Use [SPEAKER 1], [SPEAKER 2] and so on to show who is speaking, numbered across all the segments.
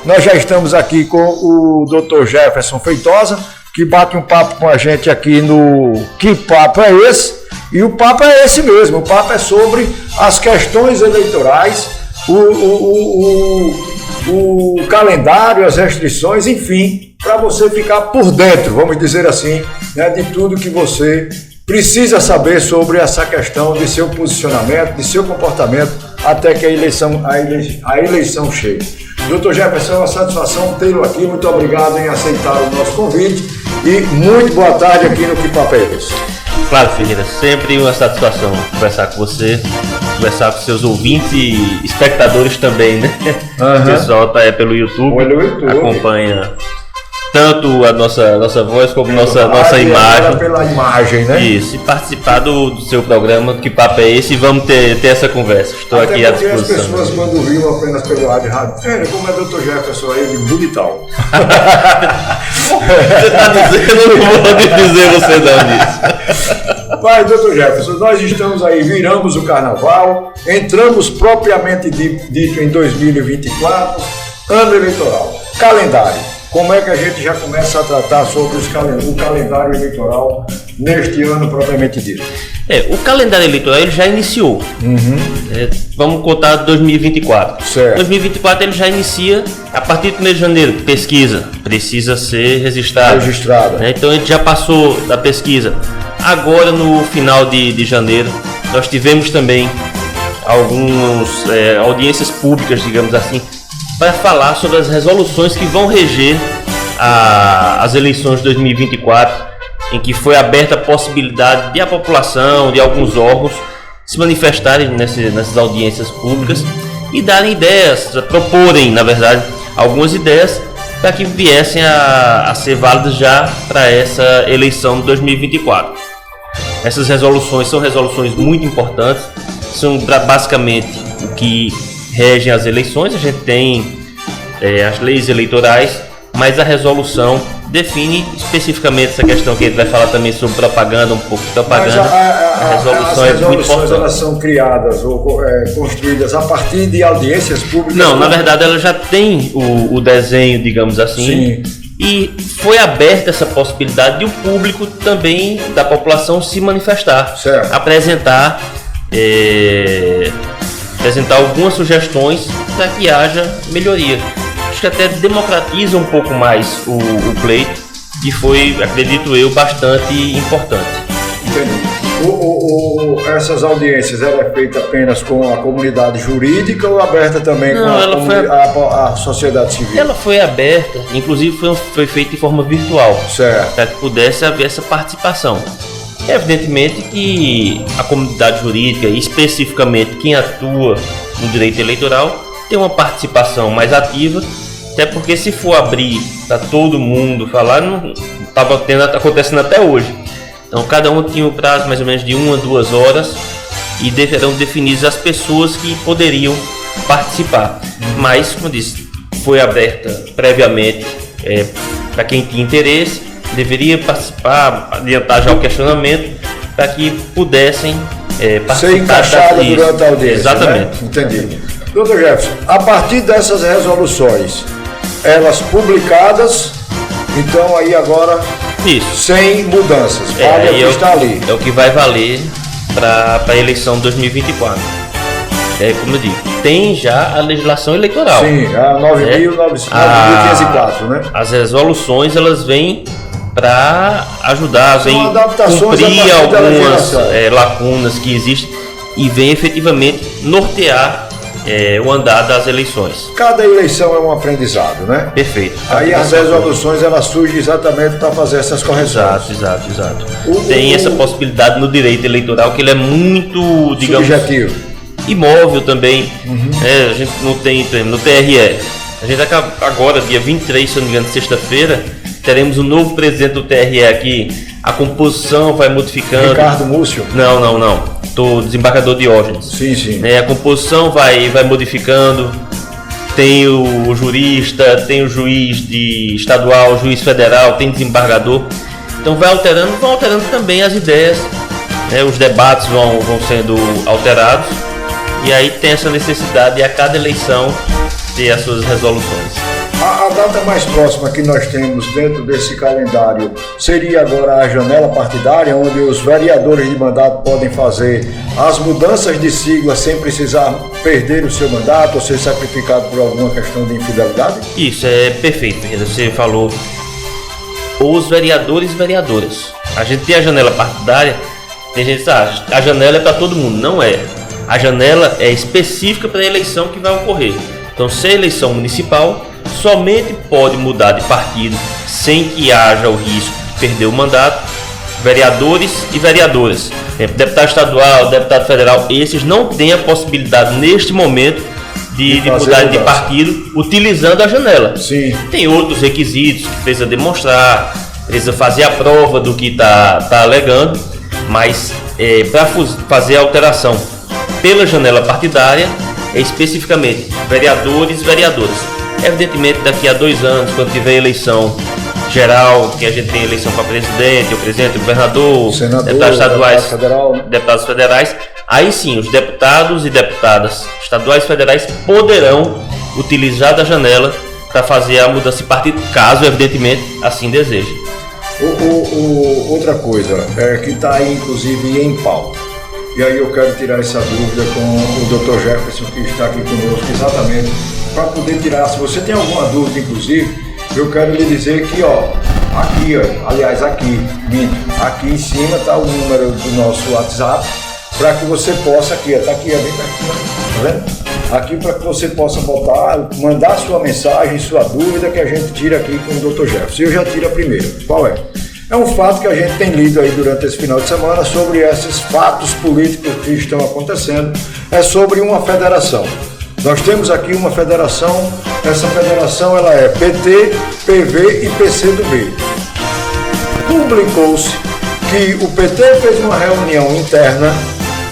[SPEAKER 1] nós já estamos aqui com o Dr. Jefferson Feitosa, que bate um papo com a gente aqui no Que Papo é Esse? E o papo é esse mesmo, o papo é sobre as questões eleitorais, o calendário, as restrições, enfim, para você ficar por dentro, vamos dizer assim, né, de tudo que você precisa saber sobre essa questão de seu posicionamento, de seu comportamento, até que a eleição chegue. Dr. Jefferson, é uma satisfação tê-lo aqui, muito obrigado em aceitar o nosso convite e muito boa tarde aqui no Que Papo é Esse?
[SPEAKER 2] Claro, Ferreira, sempre uma satisfação conversar com você, conversar com seus ouvintes e espectadores também, né? O pessoal tá pelo YouTube, acompanha tanto a nossa voz como nossa imagem.
[SPEAKER 1] Pela imagem, né?
[SPEAKER 2] Isso, e participar do seu programa, Que Papo é Esse? E vamos ter essa conversa. Estou
[SPEAKER 1] até
[SPEAKER 2] aqui à disposição.
[SPEAKER 1] As pessoas, quando viram apenas pelo rádio, como é Dr. Jefferson aí, de Bonital.
[SPEAKER 2] Você está dizendo, eu não vou dizer você não disso.
[SPEAKER 1] Mas, Dr. Jefferson, nós estamos aí, viramos o carnaval, entramos propriamente dito em 2024, ano eleitoral, calendário. Como é que a gente já começa a tratar sobre o calendário eleitoral neste ano propriamente dito?
[SPEAKER 2] O calendário eleitoral ele já iniciou. Vamos contar 2024.
[SPEAKER 1] Certo.
[SPEAKER 2] 2024 ele já inicia a partir do 1º de janeiro. Pesquisa precisa ser registrada. Então a gente já passou da pesquisa. Agora no final de janeiro nós tivemos também algumas audiências públicas, digamos assim, para falar sobre as resoluções que vão reger as eleições de 2024, em que foi aberta a possibilidade de a população, de alguns órgãos, se manifestarem nessas audiências públicas e darem ideias, proporem, na verdade, algumas ideias para que viessem a ser válidas já para essa eleição de 2024. Essas resoluções são resoluções muito importantes, são basicamente o que regem as eleições. A gente tem as leis eleitorais, mas a resolução define especificamente essa questão que a gente vai falar também sobre propaganda, um pouco de propaganda.
[SPEAKER 1] As resoluções elas são criadas ou construídas a partir de audiências públicas?
[SPEAKER 2] Não, na verdade ela já tem o desenho, digamos assim.
[SPEAKER 1] Sim.
[SPEAKER 2] E foi aberta essa possibilidade de o público também, da população, se manifestar,
[SPEAKER 1] certo.
[SPEAKER 2] apresentar algumas sugestões para que haja melhoria. Acho que até democratiza um pouco mais o pleito e foi, acredito eu, bastante importante.
[SPEAKER 1] Entendi. Essas audiências, ela é feita apenas com a comunidade jurídica ou aberta também com a sociedade civil?
[SPEAKER 2] Ela foi aberta, inclusive foi feita de forma virtual,
[SPEAKER 1] certo,
[SPEAKER 2] para que pudesse haver essa participação. Evidentemente que a comunidade jurídica, especificamente quem atua no direito eleitoral, tem uma participação mais ativa, até porque se for abrir para todo mundo falar, não estava acontecendo até hoje. Então cada um tinha um prazo mais ou menos de 1 a 2 horas e deverão definir as pessoas que poderiam participar. Mas, como eu disse, foi aberta previamente para quem tinha interesse, deveria participar, adiantar já o questionamento para que pudessem participar.
[SPEAKER 1] Ser encaixada durante a audiência.
[SPEAKER 2] Exatamente.
[SPEAKER 1] Né? Entendi. Dr. Jefferson, a partir dessas resoluções, elas publicadas, então aí agora
[SPEAKER 2] isso,
[SPEAKER 1] sem mudanças, vale o que está ali.
[SPEAKER 2] É o que vai valer para a eleição de 2024. Como eu digo, tem já a legislação eleitoral.
[SPEAKER 1] Sim, a 9.504, né?
[SPEAKER 2] As resoluções, elas vêm para ajudar, vêm cumprir algumas lacunas que existem e vêm efetivamente nortear o andar das eleições.
[SPEAKER 1] Cada eleição é um aprendizado, né?
[SPEAKER 2] Perfeito.
[SPEAKER 1] Aí as resoluções elas surgem exatamente para fazer essas correções.
[SPEAKER 2] Exato. Tem essa possibilidade no direito eleitoral que ele é muito, digamos,
[SPEAKER 1] subjetivo,
[SPEAKER 2] imóvel também. A gente não tem, no TRE. A gente agora, dia 23, se não me engano, sexta-feira, teremos um novo presidente do TRE aqui. A composição vai modificando.
[SPEAKER 1] Ricardo Múcio?
[SPEAKER 2] Não. Do desembargador Diógenes.
[SPEAKER 1] Sim.
[SPEAKER 2] A composição vai modificando. Tem o jurista, tem o juiz estadual, o juiz federal, tem desembargador. Então vão alterando também as ideias. Os debates vão sendo alterados. E aí tem essa necessidade de a cada eleição ter as suas resoluções.
[SPEAKER 1] A data mais próxima que nós temos dentro desse calendário seria agora a janela partidária, onde os vereadores de mandato podem fazer as mudanças de sigla sem precisar perder o seu mandato ou ser sacrificado por alguma questão de infidelidade?
[SPEAKER 2] Isso é perfeito, você falou. Os vereadores e vereadoras. A gente tem a janela partidária, tem gente que diz, a janela é para todo mundo. Não é. A janela é específica para a eleição que vai ocorrer. Então, se é eleição municipal, somente pode mudar de partido sem que haja o risco de perder o mandato vereadores e vereadoras. Deputado estadual, deputado federal, esses não têm a possibilidade neste momento de mudar de partido utilizando a janela.
[SPEAKER 1] Sim.
[SPEAKER 2] Tem outros requisitos que precisa demonstrar, precisa fazer a prova do que está alegando, mas para fazer a alteração pela janela partidária, é especificamente vereadores e vereadoras. Evidentemente, daqui a 2 anos, quando tiver eleição geral, que a gente tem eleição para presidente, o presidente, o governador,
[SPEAKER 1] senador,
[SPEAKER 2] deputados estaduais,
[SPEAKER 1] federal, né?
[SPEAKER 2] Deputados federais, aí sim, os deputados e deputadas estaduais e federais poderão utilizar da janela para fazer a mudança de partido, caso, evidentemente, assim deseje.
[SPEAKER 1] Outra coisa, que está aí, inclusive, em pauta. E aí eu quero tirar essa dúvida com o Dr. Jefferson, que está aqui conosco, exatamente, para poder tirar. Se você tem alguma dúvida, inclusive, eu quero lhe dizer que, aqui em cima está o número do nosso WhatsApp, para que você possa, está aqui, bem pertinho, tá vendo? Aqui para que você possa mandar sua mensagem, sua dúvida, que a gente tira aqui com o Dr. Jefferson. Eu já tiro a primeira. Qual é? É um fato que a gente tem lido aí durante esse final de semana sobre esses fatos políticos que estão acontecendo. É sobre uma federação. Nós temos aqui uma federação, essa federação ela é PT, PV e PCdoB. Publicou-se que o PT fez uma reunião interna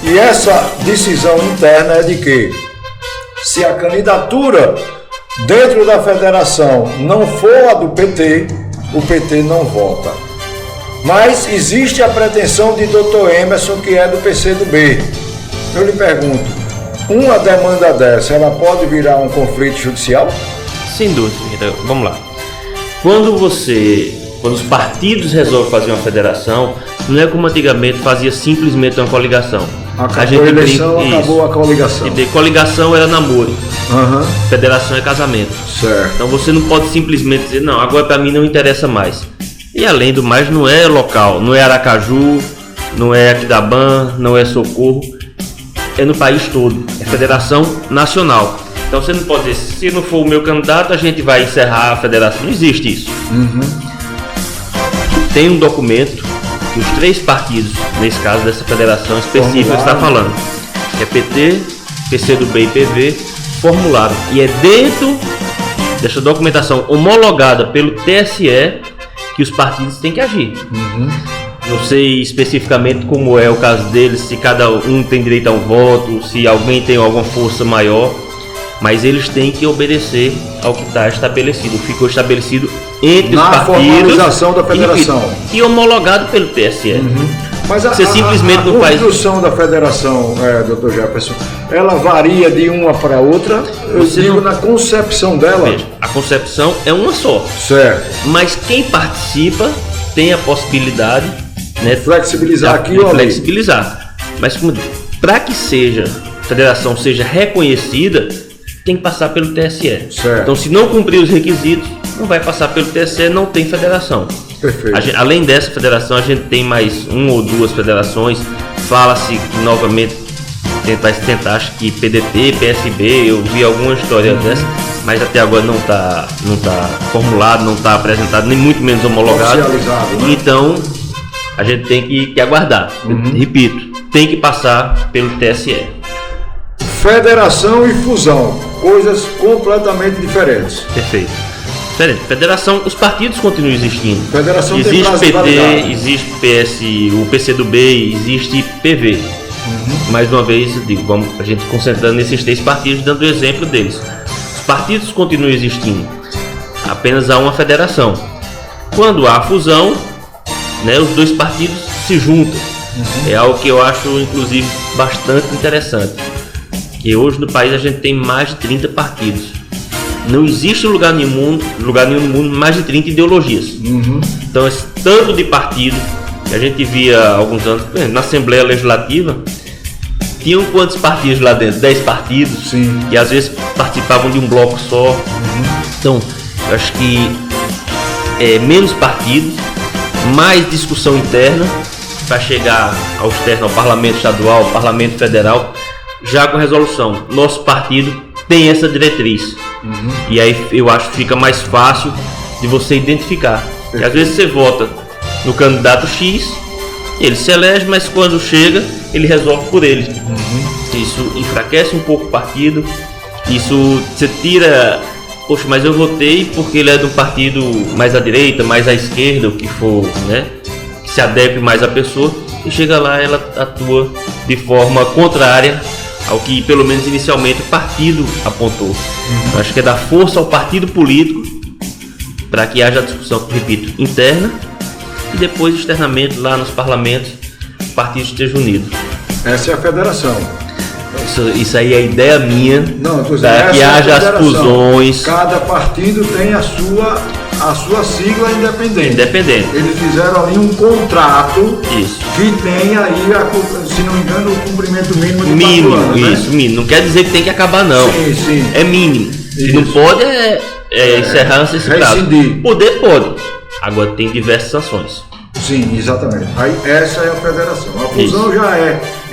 [SPEAKER 1] e essa decisão interna é de que se a candidatura dentro da federação não for a do PT, o PT não vota. Mas existe a pretensão de Dr. Emerson, que é do PCdoB. Eu lhe pergunto, uma demanda dessa, ela pode virar um conflito judicial?
[SPEAKER 2] Sem dúvida. Então, vamos lá. Quando os partidos resolvem fazer uma federação, não é como antigamente fazia simplesmente uma coligação.
[SPEAKER 1] Acabou a eleição, acabou a coligação.
[SPEAKER 2] Coligação era namoro. Federação é casamento.
[SPEAKER 1] Certo.
[SPEAKER 2] Então você não pode simplesmente dizer, não, agora para mim não interessa mais. E além do mais, não é local, não é Aracaju, não é Aquidauana, não é Socorro, é no país todo, é federação nacional. Então você não pode dizer, se não for o meu candidato, a gente vai encerrar a federação. Não existe isso. Tem um documento dos 3 partidos, nesse caso dessa federação específica que está falando, que é PT, PCdoB e PV, formularam. E é dentro dessa documentação homologada pelo TSE que os partidos têm que agir. Não sei especificamente como é o caso deles, se cada um tem direito a um voto, se alguém tem alguma força maior, mas eles têm que obedecer ao que está estabelecido, ficou estabelecido entre os partidos.
[SPEAKER 1] Na formalização da federação.
[SPEAKER 2] E homologado pelo TSE.
[SPEAKER 1] Mas
[SPEAKER 2] você simplesmente não faz.
[SPEAKER 1] A construção da federação, Dr. Jefferson, ela varia de uma para outra? Eu digo na concepção dela.
[SPEAKER 2] Veja, a concepção é uma só.
[SPEAKER 1] Certo.
[SPEAKER 2] Mas quem participa tem a possibilidade, né,
[SPEAKER 1] flexibilizar aqui ou ali.
[SPEAKER 2] Flexibilizar. Mas para que a federação seja reconhecida, tem que passar pelo TSE.
[SPEAKER 1] Certo.
[SPEAKER 2] Então, se não cumprir os requisitos, não vai passar pelo TSE, não tem federação.
[SPEAKER 1] Perfeito.
[SPEAKER 2] Além dessa federação, a gente tem mais 1 ou 2 federações. Fala-se novamente, tentar, acho que PDT, PSB, eu vi alguma história dessa, mas até agora não está formulado, não está apresentado, nem muito menos homologado.
[SPEAKER 1] Né?
[SPEAKER 2] Então, a gente tem que aguardar. Repito, tem que passar pelo TSE.
[SPEAKER 1] Federação e fusão, coisas completamente diferentes.
[SPEAKER 2] Perfeito. Federação, os partidos continuam existindo.
[SPEAKER 1] Federação
[SPEAKER 2] existe
[SPEAKER 1] tem
[SPEAKER 2] PT, existe o PCdoB, existe PV. Mais uma vez, eu digo, vamos a gente concentrando nesses 3 partidos, dando o exemplo deles. Os partidos continuam existindo, apenas há uma federação. Quando há fusão, né, os 2 partidos se juntam. É algo que eu acho, inclusive, bastante interessante. Que hoje no país a gente tem mais de 30 partidos. Não existe lugar nenhum no mundo mais de 30 ideologias. Então, esse tanto de partido que a gente via há alguns anos, na Assembleia Legislativa, tinham quantos partidos lá dentro? 10 partidos.
[SPEAKER 1] Sim.
[SPEAKER 2] E às vezes participavam de um bloco só. Então, eu acho que menos partidos, mais discussão interna para chegar ao externo, ao Parlamento Estadual, ao Parlamento Federal, já com resolução. Nosso partido tem essa diretriz. E aí eu acho que fica mais fácil de você identificar. Porque às vezes você vota no candidato X, ele se elege, mas quando chega, ele resolve por ele. Isso enfraquece um pouco o partido, isso você tira, poxa, mas eu votei porque ele é de um partido mais à direita, mais à esquerda, o que for, né? Que se adeque mais à pessoa, e chega lá, ela atua de forma contrária ao que, pelo menos inicialmente, o partido apontou. Acho que é dar força ao partido político para que haja discussão, repito, interna, e depois externamente lá nos parlamentos o partido esteja unido.
[SPEAKER 1] Essa é a federação.
[SPEAKER 2] Isso aí é a ideia minha.
[SPEAKER 1] Não,
[SPEAKER 2] que haja as fusões.
[SPEAKER 1] Cada partido tem a sua sigla independente. Eles fizeram ali um contrato.
[SPEAKER 2] Isso.
[SPEAKER 1] Que tem aí, se não me engano, o cumprimento mínimo de
[SPEAKER 2] mínimo,
[SPEAKER 1] 4 anos, né?
[SPEAKER 2] Isso, mínimo. Não quer dizer que tem que acabar, não.
[SPEAKER 1] Sim.
[SPEAKER 2] É mínimo. Se não pode encerrar esse prazo. Poder pode. Agora tem diversas sanções.
[SPEAKER 1] Sim, exatamente. Aí essa é a federação. A fusão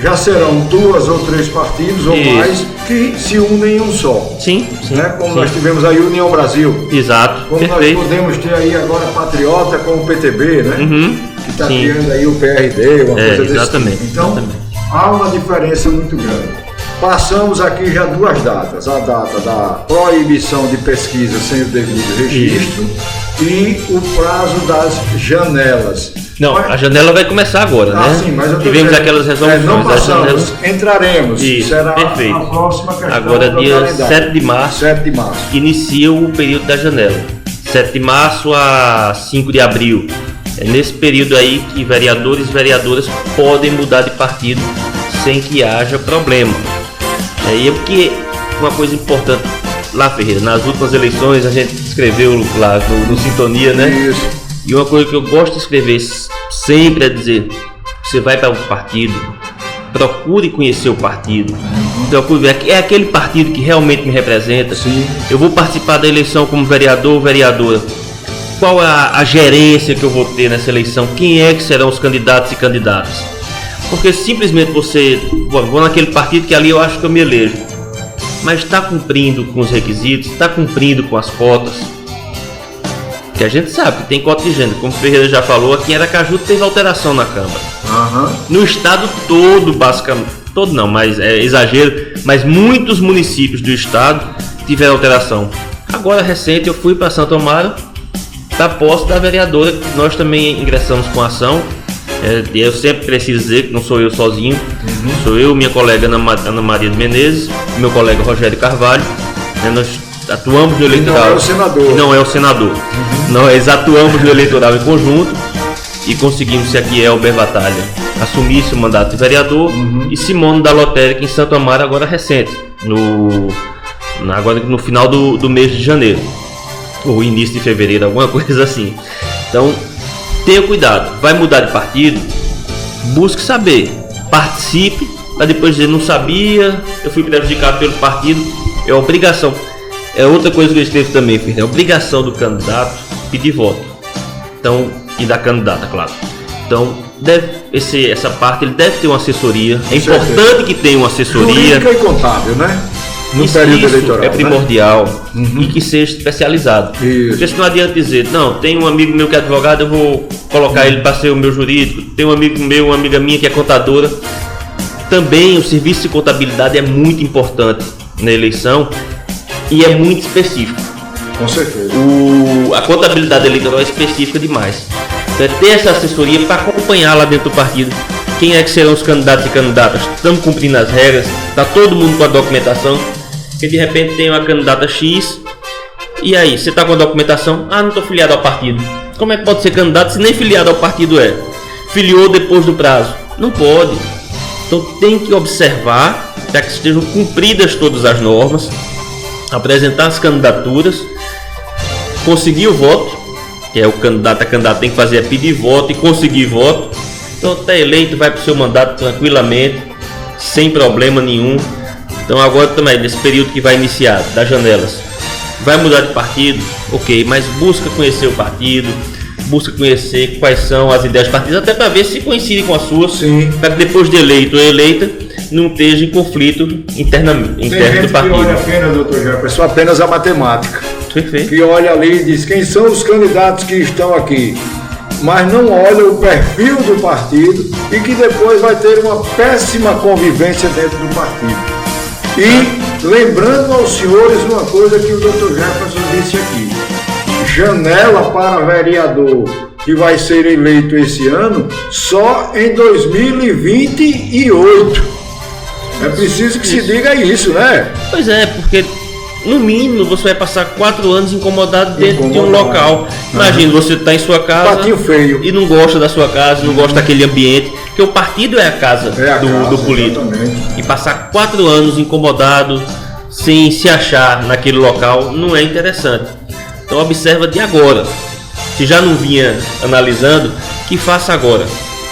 [SPEAKER 1] já serão 2 ou 3 partidos ou mais que se unem em um só.
[SPEAKER 2] Sim.
[SPEAKER 1] Né? Como nós tivemos aí União Brasil.
[SPEAKER 2] Exato.
[SPEAKER 1] Como
[SPEAKER 2] perfeito.
[SPEAKER 1] Nós podemos ter aí agora Patriota com o PTB, né? Que está criando aí o PRD, uma coisa desse
[SPEAKER 2] exatamente.
[SPEAKER 1] tipo. Então, há uma diferença muito grande. Passamos aqui já 2 datas. A data da proibição de pesquisa sem o devido registro e o prazo das janelas.
[SPEAKER 2] Não, a janela vai começar agora, né?
[SPEAKER 1] Sim, mas eu
[SPEAKER 2] tivemos aquelas resoluções.
[SPEAKER 1] Não passamos, entraremos.
[SPEAKER 2] Isso,
[SPEAKER 1] será
[SPEAKER 2] perfeito.
[SPEAKER 1] A próxima questão.
[SPEAKER 2] Agora, dia 7 de março, inicia o período da janela. 7 de março a 5 de abril. É nesse período aí que vereadores e vereadoras podem mudar de partido sem que haja problema. E é porque uma coisa importante lá, Ferreira, nas últimas eleições a gente escreveu lá no Sintonia, né?
[SPEAKER 1] Isso.
[SPEAKER 2] E uma coisa que eu gosto de escrever sempre é dizer: você vai para um partido, procure conhecer o partido, procure ver, é aquele partido que realmente me representa.
[SPEAKER 1] Sim.
[SPEAKER 2] Eu vou participar da eleição como vereador ou vereadora. Qual é a gerência que eu vou ter nessa eleição? Quem é que serão os candidatos e candidatas? Porque simplesmente você, vou naquele partido que ali eu acho que eu me elejo, mas está cumprindo com os requisitos, está cumprindo com as cotas. Que a gente sabe que tem cota de gênero, como o Ferreira já falou, aqui em Aracaju teve alteração na Câmara. No estado todo, basicamente, todo não, mas é exagero, mas muitos municípios do estado tiveram alteração. Agora, recente, eu fui para Santo Amaro, da posse da vereadora, que nós também ingressamos com ação. Eu sempre preciso dizer que não sou eu sozinho, sou eu, minha colega Ana Maria de Menezes, meu colega Rogério Carvalho, nós atuamos no eleitoral. Não é o senador. Nós atuamos no eleitoral em conjunto e conseguimos, se aqui Elber Batalha assumisse o mandato de vereador, e Simone da Lotérica em Santo Amaro, agora recente, agora no final do mês de janeiro, ou início de fevereiro, alguma coisa assim. Então, tenha cuidado, vai mudar de partido, busque saber, participe, para depois dizer: não sabia, eu fui prejudicado pelo partido. É obrigação. É outra coisa que eu escrevo também, filho, é obrigação do candidato pedir voto. Então, e da candidata, claro. Então, essa parte ele deve ter uma assessoria. É importante que tenha uma assessoria.
[SPEAKER 1] Jurídica e contábil, né? No período eleitoral.
[SPEAKER 2] É primordial, e que seja especializado. Porque se não adianta dizer: não, tem um amigo meu que é advogado, eu vou colocar ele para ser o meu jurídico. Tem um amigo meu, uma amiga minha que é contadora. Também o serviço de contabilidade é muito importante na eleição e é muito específico.
[SPEAKER 1] Com certeza.
[SPEAKER 2] A contabilidade eleitoral é específica demais. Então, é ter essa assessoria para acompanhar lá dentro do partido quem é que serão os candidatos e candidatas. Estamos cumprindo as regras, está todo mundo com a documentação. Porque de repente tem uma candidata X, e aí, você está com a documentação? Ah, não estou filiado ao partido. Como é que pode ser candidato se nem filiado ao partido é? Filiou depois do prazo? Não pode. Então tem que observar para que estejam cumpridas todas as normas, apresentar as candidaturas, conseguir o voto, que é a candidata tem que fazer é pedir voto e conseguir voto. Então está eleito, vai para o seu mandato tranquilamente, sem problema nenhum. Então agora também, nesse período que vai iniciar, das janelas, vai mudar de partido, ok, mas busca conhecer o partido, busca conhecer quais são as ideias do partido, até para ver se coincidem com as suas, para que depois de eleito ou eleita, não esteja em conflito interno do partido.
[SPEAKER 1] Que olha apenas, doutor Jefferson, apenas a matemática.
[SPEAKER 2] Perfeito.
[SPEAKER 1] Que olha ali e diz quem são os candidatos que estão aqui, mas não olha o perfil do partido e que depois vai ter uma péssima convivência dentro do partido. E lembrando aos senhores uma coisa que o Dr. Jefferson disse aqui: janela para vereador que vai ser eleito esse ano só em 2028. É preciso que se diga isso, né?
[SPEAKER 2] Pois é, porque no mínimo você vai passar 4 anos incomodado dentro de um local. Imagina, você está em sua casa
[SPEAKER 1] feio.
[SPEAKER 2] E não gosta da sua casa, não gosta daquele ambiente, porque o partido é a casa, do político. Exatamente. E passar 4 anos incomodado, sem se achar naquele local, não é interessante. Então observa de agora. Se já não vinha analisando, que faça agora.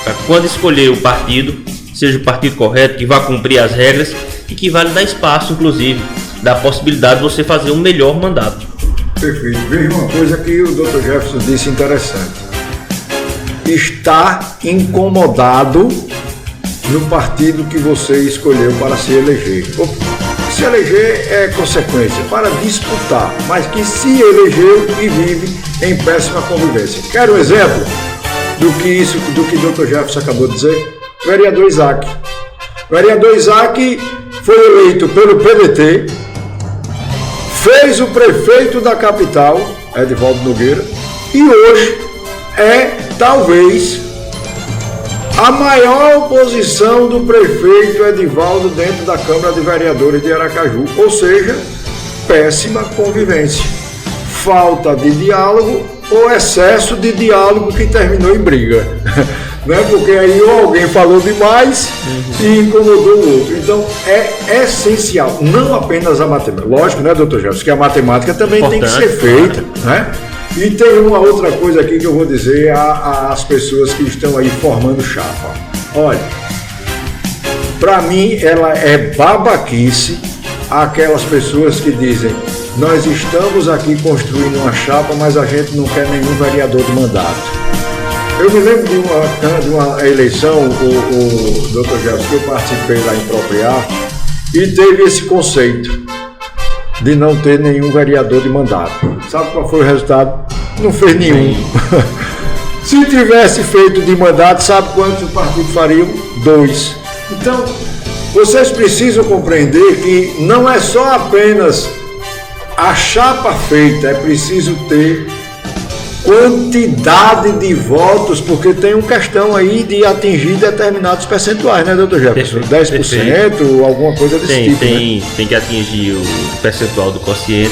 [SPEAKER 2] Para quando escolher o partido, seja o partido correto, que vá cumprir as regras e que vai lhe dar espaço, inclusive, da possibilidade de você fazer um melhor mandato.
[SPEAKER 1] Perfeito. Veja uma coisa que o Dr. Jefferson disse interessante. Está incomodado no partido que você escolheu para se eleger. Se eleger é consequência, para disputar, mas que se elegeu e vive em péssima convivência. Quero um exemplo do que o Dr. Jefferson acabou de dizer? Vereador Isaac. Vereador Isaac foi eleito pelo PDT, fez o prefeito da capital, Edivaldo Nogueira, e hoje é talvez a maior oposição do prefeito Edivaldo dentro da Câmara de Vereadores de Aracaju, ou seja, péssima convivência, falta de diálogo ou excesso de diálogo que terminou em briga. Né? Porque aí alguém falou demais e incomodou o outro. Então é essencial, não apenas a matemática. Lógico, né, doutor Jefferson, que a matemática também tem que ser feita, né? E tem uma outra coisa aqui que eu vou dizer às pessoas que estão aí formando chapa. Olha, para mim ela é babaquice aquelas pessoas que dizem: nós estamos aqui construindo uma chapa, mas a gente não quer nenhum vereador de mandato. Eu me lembro de uma eleição, o Dr. Jefferson, que eu participei lá em Propriar, e teve esse conceito de não ter nenhum vereador de mandato. Sabe qual foi o resultado? Não fez nenhum. Se tivesse feito de mandato, sabe quantos o partido faria? 2. Então, vocês precisam compreender que não é só apenas a chapa feita, é preciso ter quantidade de votos, porque tem uma questão aí de atingir determinados percentuais, né, doutor Jefferson? 10%, perfeito. Alguma coisa desse tipo, né?
[SPEAKER 2] Tem que atingir o percentual do quociente.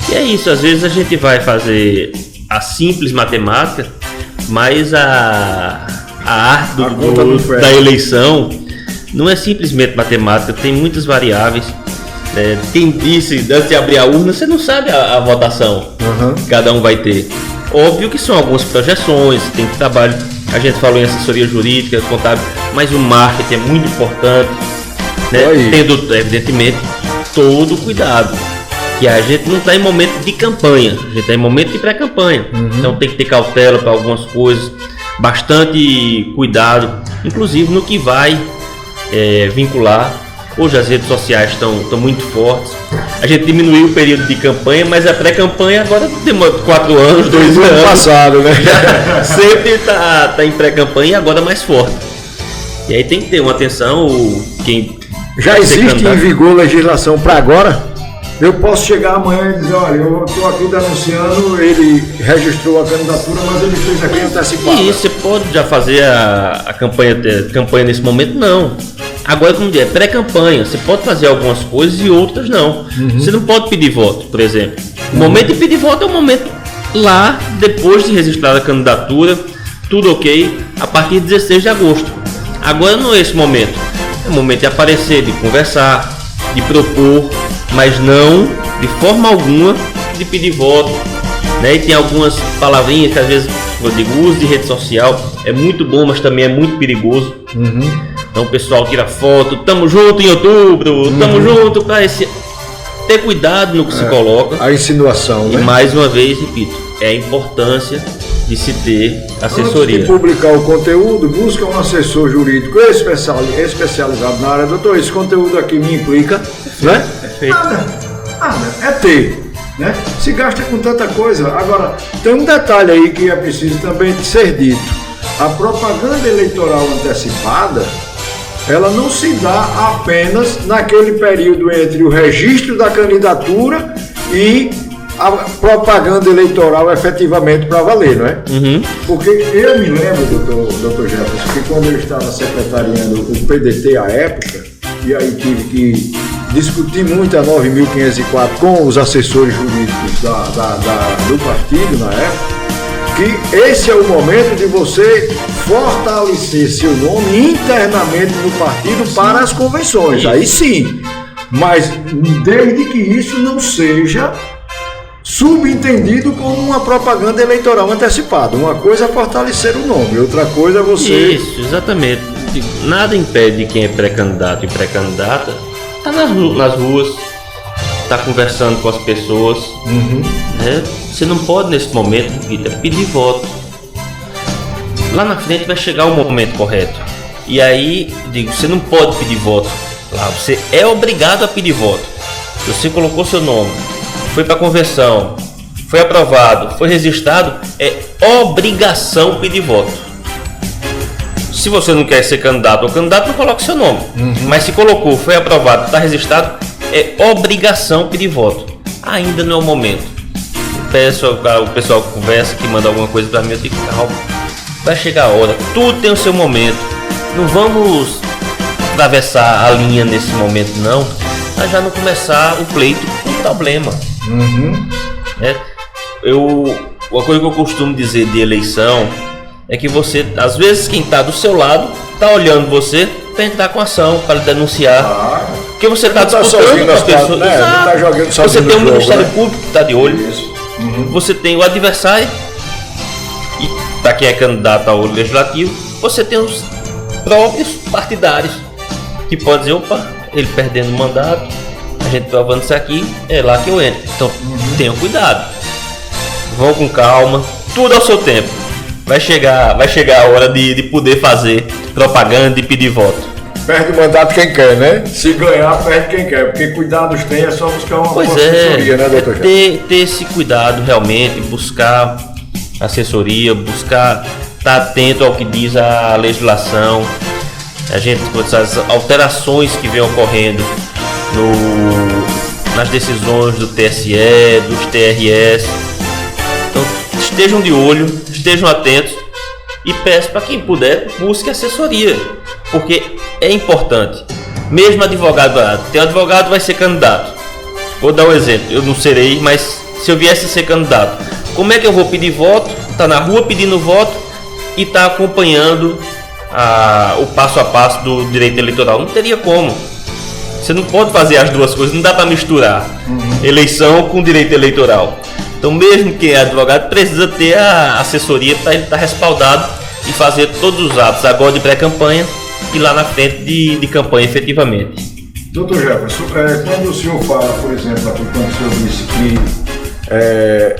[SPEAKER 2] E é isso, às vezes a gente vai fazer a simples matemática, mas a arte da eleição não é simplesmente matemática, tem muitas variáveis. Quem disse antes de abrir a urna, você não sabe a votação que cada um vai ter. Óbvio que são algumas projeções, tem trabalho, a gente falou em assessoria jurídica, contábil, mas o marketing é muito importante, né? Tendo, evidentemente, todo o cuidado, que a gente não está em momento de campanha, a gente está em momento de pré-campanha, então tem que ter cautela para algumas coisas, bastante cuidado, inclusive no que vai vincular. Hoje as redes sociais estão muito fortes. A gente diminuiu o período de campanha, mas a pré-campanha agora tem 4 anos, 2 anos.
[SPEAKER 1] Passado, né?
[SPEAKER 2] Sempre está em pré-campanha e agora mais forte. E aí tem que ter uma atenção. Quem
[SPEAKER 1] já existe em vigor legislação para agora? Eu posso chegar amanhã e dizer: olha, eu estou aqui denunciando, ele registrou a candidatura, mas ele fez aqui antecipado.
[SPEAKER 2] E você pode já fazer a campanha nesse momento? Não. Agora, como diz, é pré-campanha, você pode fazer algumas coisas e outras não. Você não pode pedir voto, por exemplo. O momento de pedir voto é o momento lá, depois de registrar a candidatura, tudo ok, a partir de 16 de agosto. Agora não é esse momento. É o momento de aparecer, de conversar, de propor, mas não de forma alguma de pedir voto, né? E tem algumas palavrinhas que às vezes eu digo, uso de rede social é muito bom, mas também é muito perigoso. Então o pessoal tira foto, tamo junto em outubro, tamo junto para ter cuidado no que se coloca.
[SPEAKER 1] A insinuação,
[SPEAKER 2] e
[SPEAKER 1] né?
[SPEAKER 2] Mais uma vez, repito, é a importância de se ter assessoria.
[SPEAKER 1] Antes de publicar o conteúdo, busca um assessor jurídico especializado na área. Doutor, esse conteúdo aqui me implica, né?
[SPEAKER 2] Perfeito.
[SPEAKER 1] Nada, é ter, né? Se gasta com tanta coisa. Agora, tem um detalhe aí que é preciso também ser dito. A propaganda eleitoral antecipada, ela não se dá apenas naquele período entre o registro da candidatura e a propaganda eleitoral efetivamente para valer, não é? Porque eu me lembro, doutor Jefferson, que quando eu estava secretariando o PDT à época, e aí tive que discutir muito a 9.504 com os assessores jurídicos do partido na época, que esse é o momento de você fortalecer seu nome internamente no partido para as convenções. Aí sim, mas desde que isso não seja subentendido como uma propaganda eleitoral antecipada. Uma coisa é fortalecer o nome, outra coisa é você...
[SPEAKER 2] Isso, exatamente. Nada impede quem é pré-candidato e pré-candidata estar nas ruas, estar conversando com as pessoas. Né? Você não pode, nesse momento, Peter, pedir voto. Lá na frente vai chegar o momento correto. E aí, digo, você não pode pedir voto lá. Você é obrigado a pedir voto. Você colocou seu nome, foi para convenção, foi aprovado, foi registrado, é obrigação pedir voto. Se você não quer ser candidato ou candidato, não coloque seu nome. Mas se colocou, foi aprovado, está registrado, é obrigação pedir voto. Ainda não é o momento. Peço ao pessoal que conversa, que manda alguma coisa para mim, eu digo, calma, vai chegar a hora, tudo tem o seu momento. Não vamos atravessar a linha nesse momento, não, mas já não começar o pleito com problema. Uma coisa que eu costumo dizer de eleição é que você, às vezes, quem está do seu lado está olhando você para entrar com ação, para denunciar. Porque você está disputando com as pessoas.
[SPEAKER 1] Né? Tá jogando
[SPEAKER 2] você tem o Ministério
[SPEAKER 1] né?
[SPEAKER 2] Público que está de olho. Você tem o adversário. E para quem é candidato ao legislativo, você tem os próprios partidários que podem dizer, opa, ele perdendo o mandato, a gente provando isso aqui, é lá que eu entro. Então tenham cuidado, vão com calma, tudo ao seu tempo. Vai chegar a hora de poder fazer propaganda e pedir voto.
[SPEAKER 1] Perde o mandato quem quer, né? Se ganhar, perde quem quer, porque cuidados tem, é só buscar uma assessoria, né, doutor?
[SPEAKER 2] Ter esse cuidado realmente, buscar assessoria, buscar estar atento ao que diz a legislação. A gente, as alterações que vem ocorrendo nas decisões do TSE, dos TRS. Então, estejam de olho, estejam atentos e peço para quem puder, busque assessoria, porque é importante. Mesmo advogado, tem um advogado que vai ser candidato. Vou dar um exemplo, eu não serei, mas se eu viesse a ser candidato, como é que eu vou pedir voto, tá na rua pedindo voto e tá acompanhando o passo a passo do direito eleitoral? Não teria como. Você não pode fazer as duas coisas, não dá para misturar eleição com direito eleitoral. Então, mesmo que é advogado, precisa ter a assessoria para ele estar respaldado e fazer todos os atos agora de pré-campanha e lá na frente de campanha efetivamente.
[SPEAKER 1] Doutor Jefferson, quando o senhor fala, por exemplo, aqui quando o senhor disse que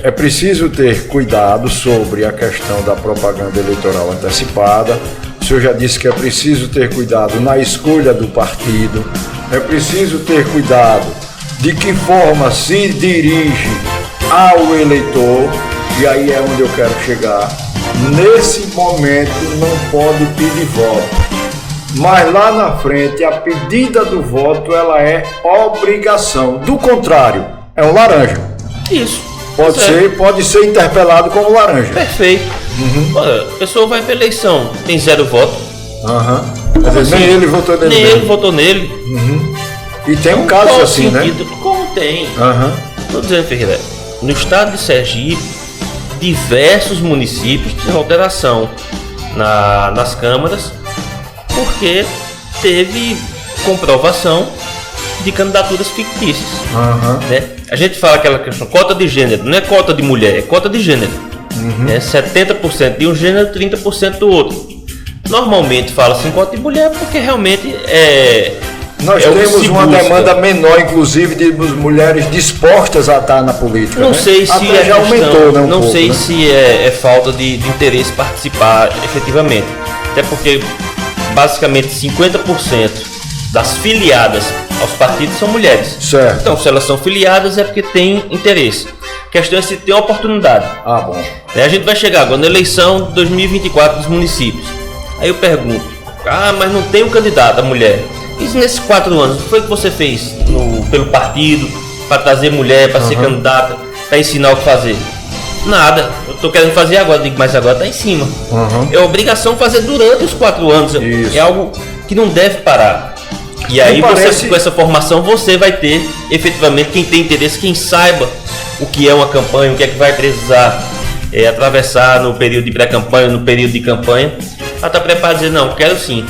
[SPEAKER 1] é preciso ter cuidado sobre a questão da propaganda eleitoral antecipada, o senhor já disse que é preciso ter cuidado na escolha do partido, é preciso ter cuidado de que forma se dirige ao eleitor, e aí é onde eu quero chegar. Nesse momento não pode pedir voto, mas lá na frente a pedida do voto ela é obrigação. Do contrário, é um laranja.
[SPEAKER 2] Isso.
[SPEAKER 1] Pode ser interpelado como laranja.
[SPEAKER 2] Perfeito. A pessoa vai para eleição, tem 0 voto.
[SPEAKER 1] Quer dizer, nem ele votou nele.
[SPEAKER 2] Nem ele votou nele.
[SPEAKER 1] E tem um caso assim,
[SPEAKER 2] sentido, né? Como tem. Estou dizendo, Ferreira, no estado de Sergipe, diversos municípios tiveram alteração nas câmaras, porque teve comprovação de candidaturas fictícias. Né? A gente fala aquela questão, cota de gênero, não é cota de mulher, é cota de gênero. É 70% de um gênero, 30% do outro. Normalmente fala-se em cota de mulher porque realmente
[SPEAKER 1] nós temos uma demanda menor, inclusive, de mulheres dispostas a estar na política.
[SPEAKER 2] Não sei se
[SPEAKER 1] até já aumentou, né?
[SPEAKER 2] Não sei se é falta de interesse participar efetivamente. Até porque basicamente 50% das filiadas aos partidos são mulheres.
[SPEAKER 1] Certo.
[SPEAKER 2] Então, se elas são filiadas é porque tem interesse. A questão é se tem oportunidade.
[SPEAKER 1] Bom.
[SPEAKER 2] A gente vai chegar agora na eleição de 2024 dos municípios. Aí eu pergunto, mas não tem um candidato, a mulher. E nesses 4 anos, o que foi que você fez pelo partido, para trazer mulher, para ser candidata, para ensinar o que fazer? Nada. Eu estou querendo fazer agora, mas agora está em cima. É obrigação fazer durante os 4 anos.
[SPEAKER 1] Isso.
[SPEAKER 2] É algo que não deve parar. E aí você, com essa formação, você vai ter efetivamente quem tem interesse, quem saiba o que é uma campanha, o que é que vai precisar atravessar no período de pré-campanha, no período de campanha, para estar preparado e dizer, não, quero sim.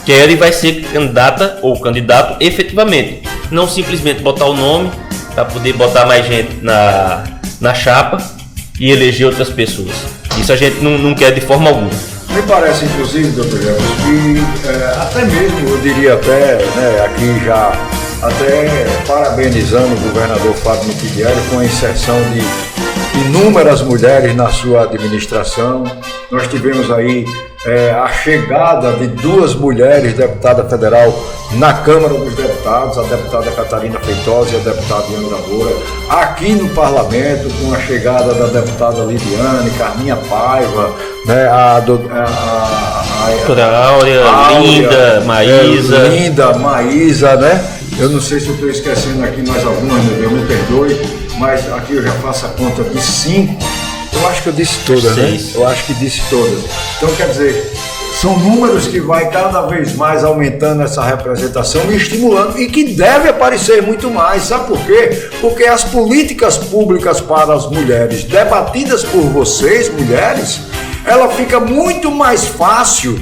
[SPEAKER 2] Quero e vai ser candidata ou candidato efetivamente. Não simplesmente botar o nome para poder botar mais gente na chapa e eleger outras pessoas. Isso a gente não quer de forma alguma.
[SPEAKER 1] Me parece, inclusive, doutor Jefferson, que até mesmo, eu diria até, né, aqui já, até parabenizando o governador Fábio Mitidieri com a inserção de inúmeras mulheres na sua administração. Nós tivemos aí a chegada de 2 mulheres deputada federal na Câmara dos Deputados, a deputada Catarina Feitosa e a deputada Diana Moura, aqui no Parlamento, com a chegada da deputada Lidiane, Carminha Paiva, né, a
[SPEAKER 2] doutora Áurea,
[SPEAKER 1] Linda, Maísa, né? Eu não sei se eu estou esquecendo aqui mais algumas, meu Deus, me perdoe, mas aqui eu já faço a conta de 5. Eu acho que eu disse todas, né? Eu acho que disse todas. Então, quer dizer, são números que vai cada vez mais aumentando essa representação e estimulando, e que deve aparecer muito mais. Sabe por quê? Porque as políticas públicas para as mulheres, debatidas por vocês, mulheres, ela fica muito mais fácil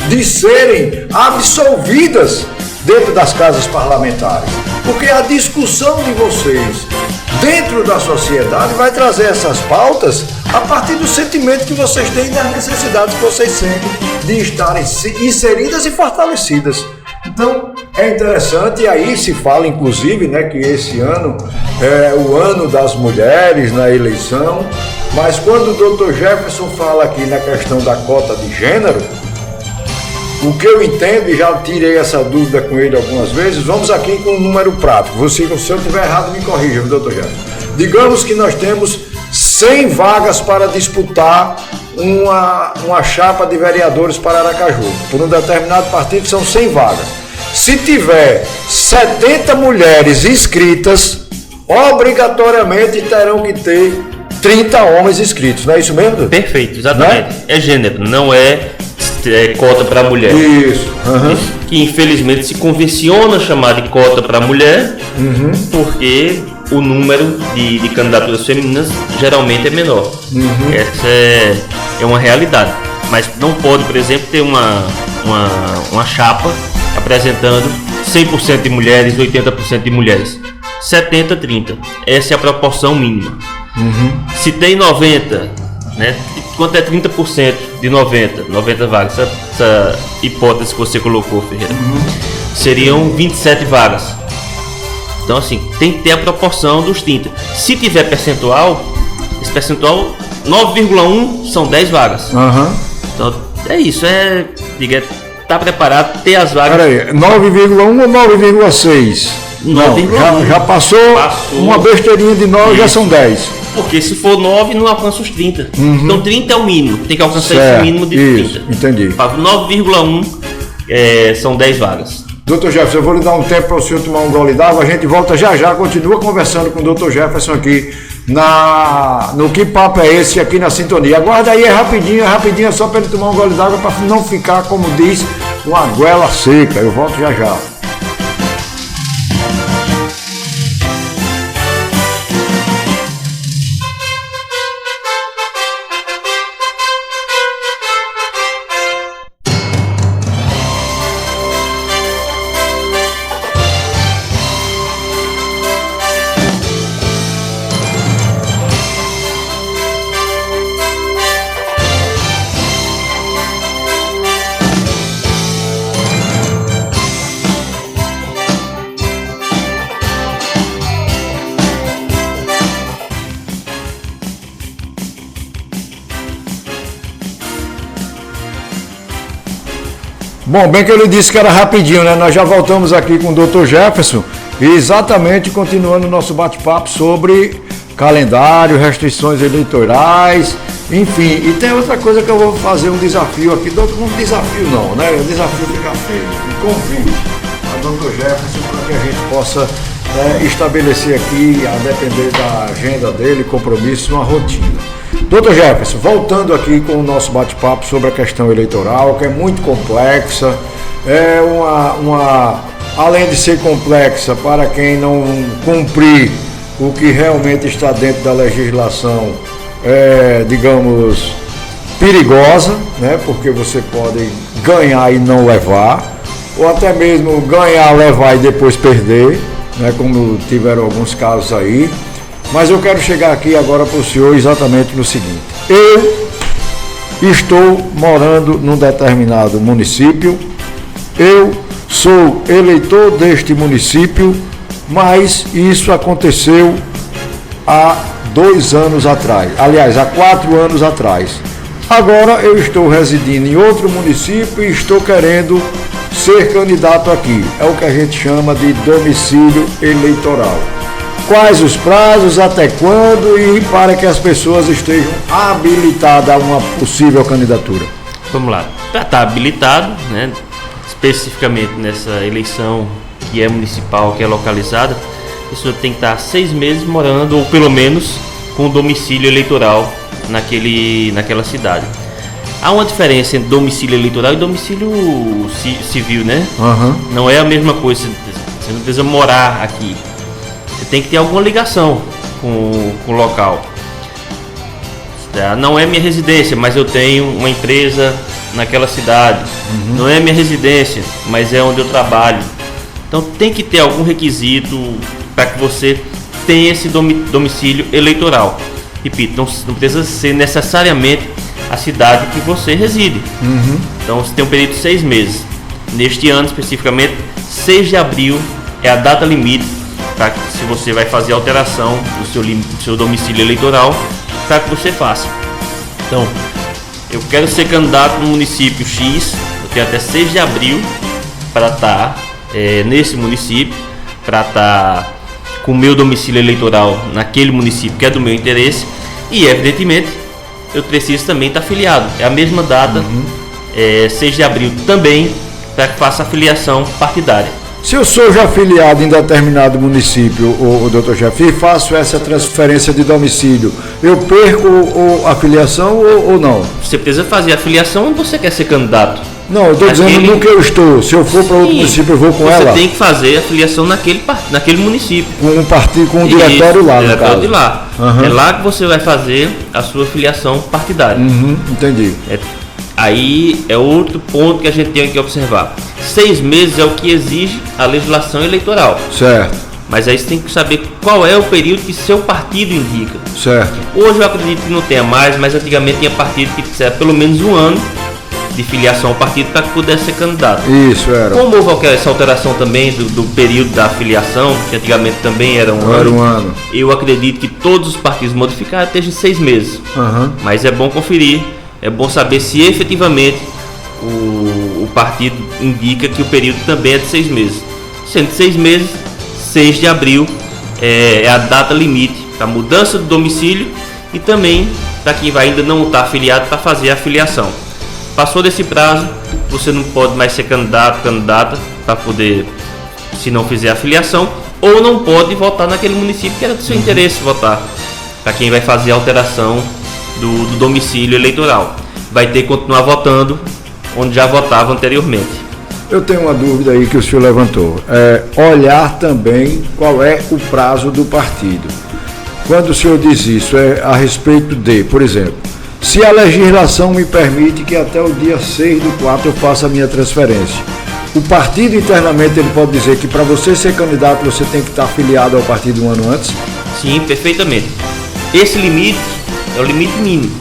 [SPEAKER 1] de serem absolvidas dentro das casas parlamentares. Porque a discussão de vocês dentro da sociedade vai trazer essas pautas a partir do sentimento que vocês têm e das necessidades que vocês sentem de estarem inseridas e fortalecidas. Então, é interessante, e aí se fala, inclusive, né, que esse ano é o ano das mulheres na eleição, mas quando o Dr. Jefferson fala aqui na questão da cota de gênero, o que eu entendo, e já tirei essa dúvida com ele algumas vezes, vamos aqui com um número prático. Se eu estiver errado, me corrija, doutor Jefferson. Digamos que nós temos 100 vagas para disputar uma chapa de vereadores para Aracaju. Por um determinado partido são 100 vagas. Se tiver 70 mulheres inscritas, obrigatoriamente terão que ter 30 homens inscritos, não é isso mesmo?
[SPEAKER 2] Perfeito, exatamente. É gênero, não é cota para mulher.
[SPEAKER 1] Isso.
[SPEAKER 2] Que infelizmente se convenciona chamar de cota para mulher, porque o número de candidaturas femininas geralmente é menor. Essa é uma realidade. Mas não pode, por exemplo, ter uma chapa apresentando 100% de mulheres, 80% de mulheres. 70-30. Essa é a proporção mínima. Se tem 90, né? Quanto é 30% de 90 vagas? Essa hipótese que você colocou, Ferreira. Seriam 27 vagas. Então, assim, tem que ter a proporção dos 30. Se tiver percentual, esse percentual 9,1 são 10 vagas. Então, é isso. Tá preparado, ter as vagas.
[SPEAKER 1] Peraí, 9,1 ou 9,6? Não, já passou uma besteirinha de 9, já são 10.
[SPEAKER 2] Porque se for 9, não alcança os 30. Então 30 é o mínimo, tem que alcançar esse mínimo de 30.
[SPEAKER 1] Entendi.
[SPEAKER 2] 9,1 são 10 vagas.
[SPEAKER 1] Doutor Jefferson, eu vou lhe dar um tempo para o senhor tomar um gole d'água, a gente volta já, continua conversando com o doutor Jefferson aqui no Que Papo é Esse, aqui na Sintonia. Aguarda aí, é rapidinho, só para ele tomar um gole d'água, para não ficar, como diz, uma goela seca. Eu volto já. Bom, bem que eu lhe disse que era rapidinho, né? Nós já voltamos aqui com o Dr. Jefferson e exatamente continuando o nosso bate-papo sobre calendário, restrições eleitorais, enfim. E tem outra coisa que eu vou fazer um desafio aqui, um desafio não, né? O desafio fica feio. Um convite a Dr. Jefferson para que a gente possa estabelecer aqui, a depender da agenda dele, compromisso, uma rotina. Dr. Jefferson, voltando aqui com o nosso bate-papo sobre a questão eleitoral, que é muito complexa, além de ser complexa para quem não cumprir o que realmente está dentro da legislação, digamos, perigosa, né? Porque você pode ganhar e não levar, ou até mesmo ganhar, levar e depois perder, né? Como tiveram alguns casos aí. Mas eu quero chegar aqui agora para o senhor exatamente no seguinte: eu estou morando num determinado município, eu sou eleitor deste município, mas isso aconteceu há 2 anos atrás, aliás, há 4 anos atrás. Agora eu estou residindo em outro município e estou querendo ser candidato aqui. É o que a gente chama de domicílio eleitoral. Quais os prazos, até quando e para que as pessoas estejam habilitadas a uma possível candidatura?
[SPEAKER 2] Vamos lá. Para estar habilitado, né, especificamente nessa eleição que é municipal, que é localizada, a pessoa tem que estar 6 meses morando, ou pelo menos com domicílio eleitoral naquela cidade. Há uma diferença entre domicílio eleitoral e domicílio civil, né?
[SPEAKER 1] Uhum.
[SPEAKER 2] Não é a mesma coisa, você não precisa morar aqui. Você tem que ter alguma ligação com o local. Não é minha residência, mas eu tenho uma empresa naquela cidade. Uhum. Não é minha residência, mas é onde eu trabalho. Então tem que ter algum requisito para que você tenha esse domicílio eleitoral. Repito, não precisa ser necessariamente a cidade que você reside.
[SPEAKER 1] Uhum.
[SPEAKER 2] Então você tem um período de 6 meses. Neste ano especificamente, 6 de abril é a data limite para que, se você vai fazer alteração do seu domicílio eleitoral, para que você faça. Então, eu quero ser candidato no município X, eu tenho até 6 de abril para estar nesse município, para estar com o meu domicílio eleitoral naquele município que é do meu interesse, e evidentemente eu preciso também estar afiliado. É a mesma data, 6 de abril também, para que faça a filiação partidária.
[SPEAKER 1] Se eu sou já afiliado em determinado município, o Dr. Jeff, e faço essa transferência de domicílio, eu perco a filiação ou não?
[SPEAKER 2] Você precisa fazer a filiação onde você quer ser candidato.
[SPEAKER 1] Não, eu estou dizendo no que eu estou. Se eu for para outro município, eu vou com ela.
[SPEAKER 2] Você tem que fazer a filiação naquele município.
[SPEAKER 1] Com um partido, com um diretório lá, no caso.
[SPEAKER 2] De lá. Uhum. É lá que você vai fazer a sua filiação partidária.
[SPEAKER 1] Entendi.
[SPEAKER 2] Aí é outro ponto que a gente tem que observar. 6 meses é o que exige a legislação eleitoral.
[SPEAKER 1] Certo.
[SPEAKER 2] Mas aí você tem que saber qual é o período que seu partido indica.
[SPEAKER 1] Certo.
[SPEAKER 2] Hoje eu acredito que não tenha mais, mas antigamente tinha partido que precisava pelo menos 1 ano de filiação ao partido para que pudesse ser candidato.
[SPEAKER 1] Isso, era.
[SPEAKER 2] Como houve essa alteração também do período da filiação, que antigamente também era um ano, eu acredito que todos os partidos modificaram estejam 6 meses.
[SPEAKER 1] Uhum.
[SPEAKER 2] Mas é bom conferir, é bom saber se efetivamente o partido indica que o período também é de 6 meses. Sendo 6 meses, 6 de abril é a data limite para mudança do domicílio e também para quem ainda não está afiliado para fazer a filiação. Passou desse prazo, você não pode mais ser candidata para poder, se não fizer a filiação, ou não pode votar naquele município que era do seu interesse votar, para quem vai fazer a alteração do domicílio eleitoral. Vai ter que continuar votando onde já votava anteriormente.
[SPEAKER 1] Eu tenho uma dúvida aí que o senhor levantou. Olhar também qual é o prazo do partido. Quando o senhor diz isso, é a respeito de, por exemplo, se a legislação me permite que até o dia 6/4 eu faça a minha transferência, o partido internamente ele pode dizer que para você ser candidato você tem que estar afiliado ao partido 1 ano antes?
[SPEAKER 2] Sim, perfeitamente. Esse limite é o limite mínimo.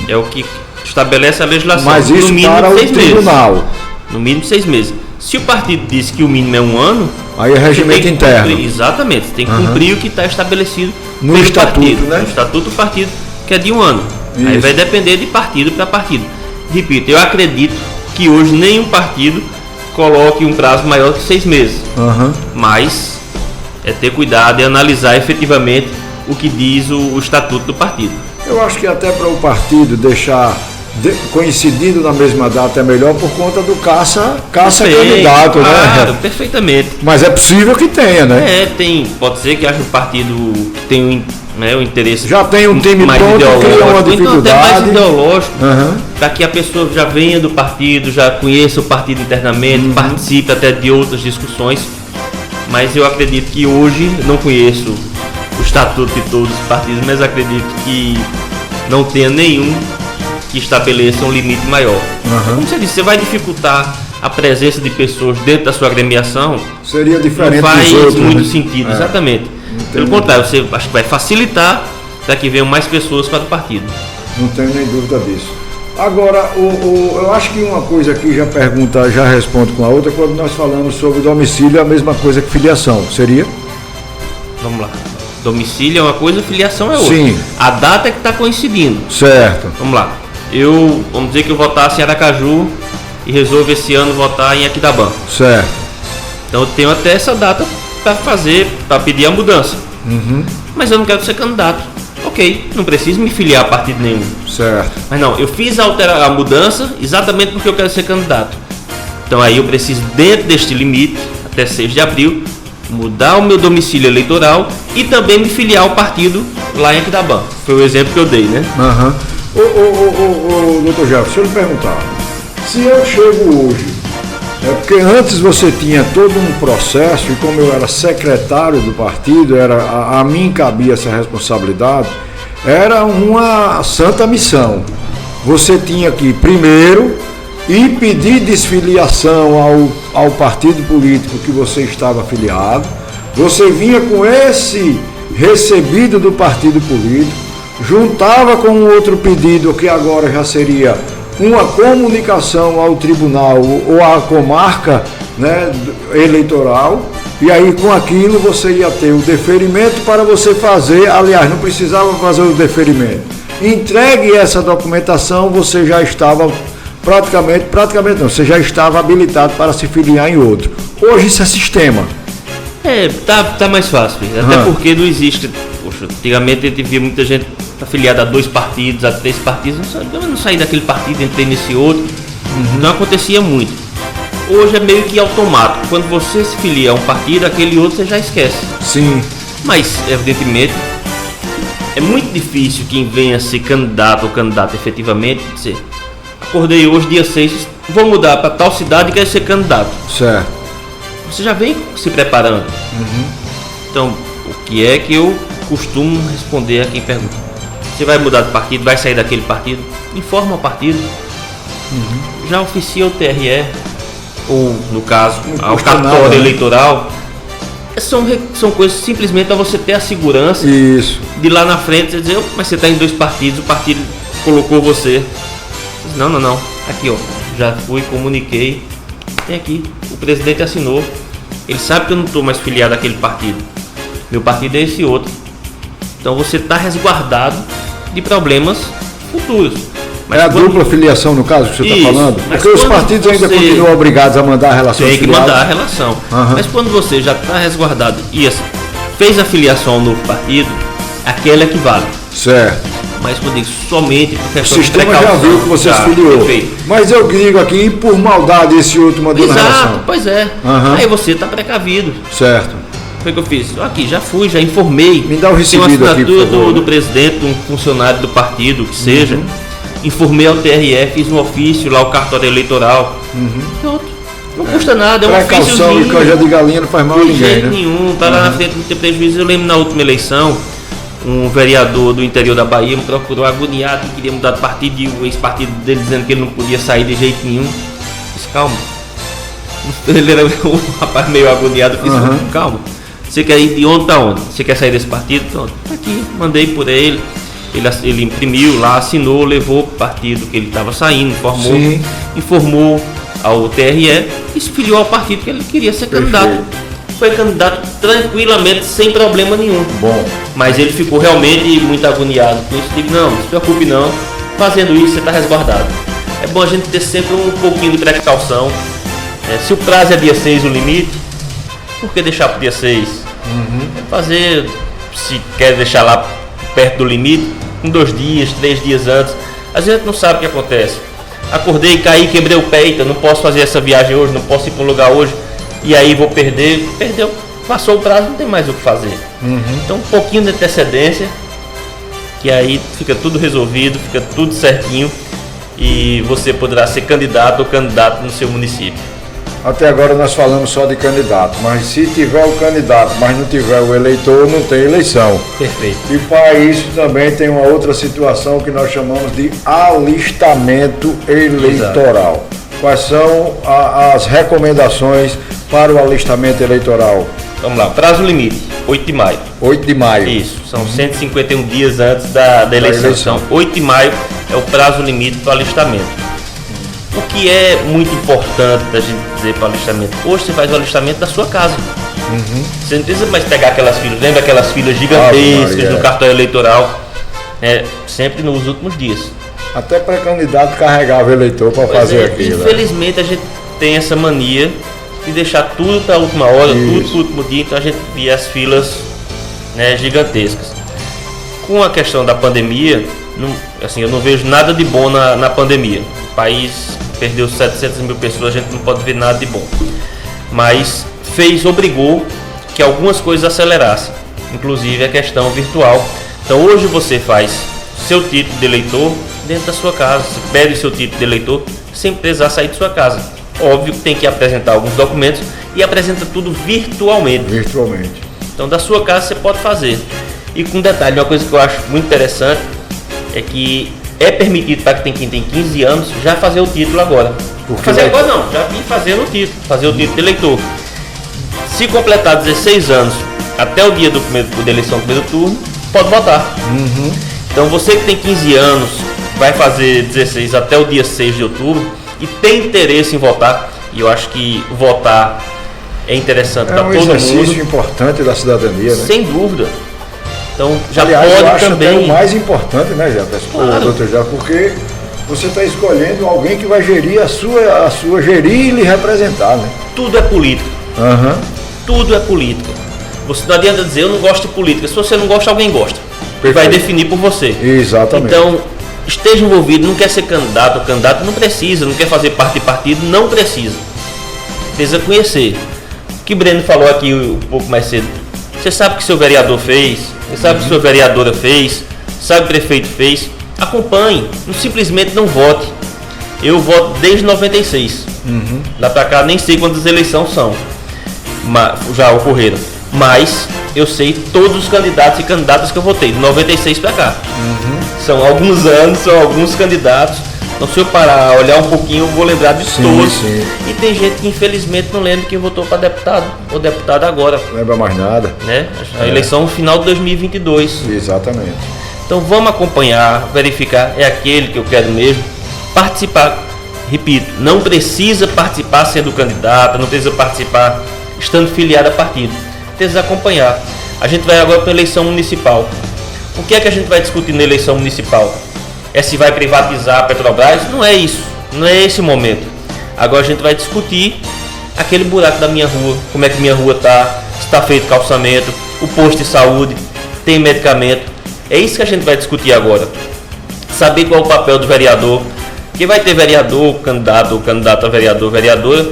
[SPEAKER 2] É o que estabelece a legislação.
[SPEAKER 1] Mas isso
[SPEAKER 2] no mínimo
[SPEAKER 1] para o tribunal.
[SPEAKER 2] Meses. No mínimo 6 meses. Se o partido diz que o mínimo é 1 ano,
[SPEAKER 1] aí é regimento interno.
[SPEAKER 2] Cumprir, exatamente, você tem que cumprir o que está estabelecido
[SPEAKER 1] no estatuto,
[SPEAKER 2] partido,
[SPEAKER 1] né?
[SPEAKER 2] No estatuto do partido, que é de 1 ano. Isso. Aí vai depender de partido para partido. Repito, eu acredito que que hoje nenhum partido coloque um prazo maior que 6 meses. Mas é ter cuidado e analisar efetivamente o que diz o estatuto do partido.
[SPEAKER 1] Eu acho que até para o partido deixar coincidindo na mesma data é melhor por conta do caça candidato,
[SPEAKER 2] claro,
[SPEAKER 1] né?
[SPEAKER 2] Perfeitamente.
[SPEAKER 1] Mas é possível que tenha, né?
[SPEAKER 2] Pode ser que haja um partido que tem o interesse.
[SPEAKER 1] Já tem um time
[SPEAKER 2] mais
[SPEAKER 1] pronto, cria uma dificuldade.
[SPEAKER 2] Então até mais ideológico, para que a pessoa já venha do partido, já conheça o partido internamente, participe até de outras discussões. Mas eu acredito que hoje, não conheço o estatuto de todos os partidos, mas acredito que não tenha nenhum que estabeleça um limite maior. Como você disse, você vai dificultar a presença de pessoas dentro da sua agremiação.
[SPEAKER 1] Seria diferente.
[SPEAKER 2] Não faz
[SPEAKER 1] dos outros,
[SPEAKER 2] muito sentido, exatamente. Pelo contrário, você acho que vai facilitar para que venham mais pessoas para o partido.
[SPEAKER 1] Não tenho nem dúvida disso. Agora, eu acho que uma coisa aqui já responde com a outra, quando nós falamos sobre domicílio, é a mesma coisa que filiação, seria?
[SPEAKER 2] Vamos lá. Domicílio é uma coisa, filiação é outra.
[SPEAKER 1] Sim.
[SPEAKER 2] A data é que está coincidindo.
[SPEAKER 1] Certo.
[SPEAKER 2] Vamos lá. Vamos dizer que eu votasse em Aracaju e resolvo esse ano votar em Aquidabã.
[SPEAKER 1] Certo.
[SPEAKER 2] Então eu tenho até essa data para pedir a mudança. Mas eu não quero ser candidato. Ok, não preciso me filiar a partido nenhum.
[SPEAKER 1] Certo.
[SPEAKER 2] Mas não, eu fiz a mudança exatamente porque eu quero ser candidato. Então aí eu preciso, dentro deste limite, até 6 de abril, mudar o meu domicílio eleitoral e também me filiar ao partido lá em Aquidabã. Foi o exemplo que eu dei, né?
[SPEAKER 1] Doutor Jefferson, se eu lhe perguntar, se eu chego hoje, porque antes você tinha todo um processo, e como eu era secretário do partido, a mim cabia essa responsabilidade, era uma santa missão. Você tinha que, primeiro, ir pedir desfiliação ao partido político que você estava afiliado, você vinha com esse recebido do partido político, juntava com um outro pedido que agora já seria uma comunicação ao tribunal ou à comarca, né, eleitoral, e aí com aquilo você ia ter o deferimento para você fazer, aliás, não precisava fazer o deferimento. Entregue essa documentação, você já estava praticamente não, você já estava habilitado para se filiar em outro. Hoje isso é sistema.
[SPEAKER 2] Tá mais fácil, até porque não existe. Poxa, antigamente a gente via muita gente afiliada a 2 partidos, a 3 partidos, eu não saí daquele partido, entrei nesse outro. Não acontecia muito. Hoje é meio que automático. Quando você se filia a um partido, aquele outro você já esquece.
[SPEAKER 1] Sim.
[SPEAKER 2] Mas, evidentemente, é muito difícil quem venha ser candidato ou candidata efetivamente dizer: acordei hoje, dia 6, vou mudar para tal cidade e quero ser candidato.
[SPEAKER 1] Certo.
[SPEAKER 2] Você já vem se preparando. Então, o que é que eu costumo responder a quem pergunta? Você vai mudar de partido, vai sair daquele partido? Informa o partido. Já oficia o TRE, ou no caso, ao cartório eleitoral. São coisas simplesmente para você ter a segurança de lá na frente você dizer: mas você está em 2 partidos, o partido colocou você. Não. Aqui, ó, já fui, comuniquei. Tem aqui, o presidente assinou. Ele sabe que eu não estou mais filiado àquele partido. Meu partido é esse outro. Então você está resguardado de problemas futuros. Mas
[SPEAKER 1] é a dupla filiação, no caso, que você está falando? Porque os partidos ainda continuam obrigados a mandar a relação.
[SPEAKER 2] Tem que mandar a relação. Mas quando você já está resguardado e assim, fez a filiação ao novo partido, aquela é que vale.
[SPEAKER 1] Certo.
[SPEAKER 2] Mas quando digo somente por
[SPEAKER 1] questão de precaução. O sistema já viu que você se filiou. Perfeito. Mas eu digo aqui, por maldade, esse outro mandou na relação.
[SPEAKER 2] Pois é. Aí você está precavido.
[SPEAKER 1] Certo.
[SPEAKER 2] Foi o que eu fiz. Aqui, já fui, já informei.
[SPEAKER 1] Me dá o recibido
[SPEAKER 2] aqui,
[SPEAKER 1] por favor.
[SPEAKER 2] do presidente, de um funcionário do partido, que seja. Informei ao TRE, fiz um ofício lá, o cartório eleitoral. Pronto. Não custa nada, é um ofíciozinho.
[SPEAKER 1] Precaução e canja de galinha não faz mal a ninguém,
[SPEAKER 2] de jeito nenhum. Tá lá na frente, não tem prejuízo. Eu lembro na última eleição, um vereador do interior da Bahia me procurou agoniado, que queria mudar de partido, e o ex-partido dele dizendo que ele não podia sair de jeito nenhum. Disse: calma. Ele era um rapaz meio agoniado. Eu disse: calma. Você quer ir de onde para onde? Você quer sair desse partido? Pronto, tá aqui, mandei por ele. Ele imprimiu lá, assinou, levou para o partido que ele estava saindo, informou ao TRE e se filiou ao partido que ele queria ser candidato. Foi candidato tranquilamente, sem problema nenhum.
[SPEAKER 1] Bom.
[SPEAKER 2] Mas ele ficou realmente muito agoniado com isso. Digo: não se preocupe não, fazendo isso você está resguardado. é bom a gente ter sempre um pouquinho de precaução. Se o prazo é dia 6 o limite, por que deixar para o dia 6? Fazer, se quer deixar lá perto do limite, com 2 dias, 3 dias antes. Às vezes a gente não sabe o que acontece. Acordei, caí, quebrei o pé, então não posso fazer essa viagem hoje, não posso ir para um lugar hoje, e aí vou perder. Perdeu, passou o prazo, não tem mais o que fazer. Então um pouquinho de antecedência, que aí fica tudo resolvido, fica tudo certinho, e você poderá ser candidato ou candidata no seu município.
[SPEAKER 1] Até agora nós falamos só de candidato, mas se tiver o candidato, mas não tiver o eleitor, não tem eleição.
[SPEAKER 2] Perfeito.
[SPEAKER 1] E para isso também tem uma outra situação que nós chamamos de alistamento eleitoral. Exato. Quais são as recomendações para o alistamento eleitoral?
[SPEAKER 2] Vamos lá, prazo limite, 8 de maio.
[SPEAKER 1] 8 de maio.
[SPEAKER 2] Isso, são 151 dias antes da eleição. Então, 8 de maio é o prazo limite para o alistamento. O que é muito importante da gente dizer para o alistamento? Hoje você faz o alistamento da sua casa. Você não precisa mais pegar aquelas filas, lembra aquelas filas gigantescas no cartório eleitoral? Sempre nos últimos dias.
[SPEAKER 1] Até pré-candidato carregava o eleitor para fazer aquilo.
[SPEAKER 2] Infelizmente a gente tem essa mania de deixar tudo para a última hora, tudo para o último dia, então a gente via as filas gigantescas. Com a questão da pandemia, eu não vejo nada de bom na pandemia. O país perdeu 700 mil pessoas, a gente não pode ver nada de bom. Mas obrigou que algumas coisas acelerassem, inclusive a questão virtual. Então hoje você faz seu título de eleitor dentro da sua casa, você pede o seu título de eleitor sem precisar sair de sua casa. Óbvio que tem que apresentar alguns documentos e apresenta tudo virtualmente. Então da sua casa você pode fazer. E com detalhe, uma coisa que eu acho muito interessante é que é permitido para quem tem 15 anos já fazer o título agora. Fazer agora não, já vim fazendo o título, fazer o título de eleitor. Se completar 16 anos até o dia da eleição do primeiro turno, pode votar. Então você que tem 15 anos, vai fazer 16 até o dia 6 de outubro e tem interesse em votar, e eu acho que votar é interessante para todo mundo. É um
[SPEAKER 1] exercício importante da cidadania, né?
[SPEAKER 2] Sem dúvida. Então já
[SPEAKER 1] aliás,
[SPEAKER 2] pode
[SPEAKER 1] eu acho
[SPEAKER 2] também.
[SPEAKER 1] Até o mais importante, né, Jefferson?
[SPEAKER 2] Claro.
[SPEAKER 1] Doutor Jefferson, porque você está escolhendo alguém que vai gerir gerir e lhe representar, né?
[SPEAKER 2] Tudo é política. Tudo é política. Você não adianta dizer eu não gosto de política. Se você não gosta, alguém gosta. Perfeito. Vai definir por você.
[SPEAKER 1] Exatamente.
[SPEAKER 2] Então, esteja envolvido, não quer ser candidato ou candidato, não precisa, não quer fazer parte de partido, não precisa. Precisa conhecer. O que o Breno falou aqui um pouco mais cedo. Você sabe o que seu vereador fez, você sabe o que sua vereadora fez, sabe o que o prefeito fez. Acompanhe, simplesmente não vote. Eu voto desde 96. Lá pra cá nem sei quantas eleições são, já ocorreram. Mas eu sei todos os candidatos e candidatas que eu votei, de 96 pra cá. São alguns anos, são alguns candidatos. Então se eu parar, olhar um pouquinho, eu vou lembrar de todos. E tem gente que infelizmente não lembra quem votou para deputado ou deputada agora.
[SPEAKER 1] Não lembra mais nada.
[SPEAKER 2] Né? A eleição final de 2022.
[SPEAKER 1] Exatamente.
[SPEAKER 2] Então vamos acompanhar, verificar, é aquele que eu quero mesmo. Participar, repito, não precisa participar sendo candidato, não precisa participar estando filiado a partido. Precisa acompanhar. A gente vai agora para a eleição municipal. O que é que a gente vai discutir na eleição municipal? É se vai privatizar a Petrobras? Não é isso, não é esse momento. Agora a gente vai discutir aquele buraco da minha rua, como é que minha rua está, se está feito calçamento, o posto de saúde, tem medicamento. É isso que a gente vai discutir agora. Saber qual é o papel do vereador, que vai ter vereador, candidato a vereador, vereadora,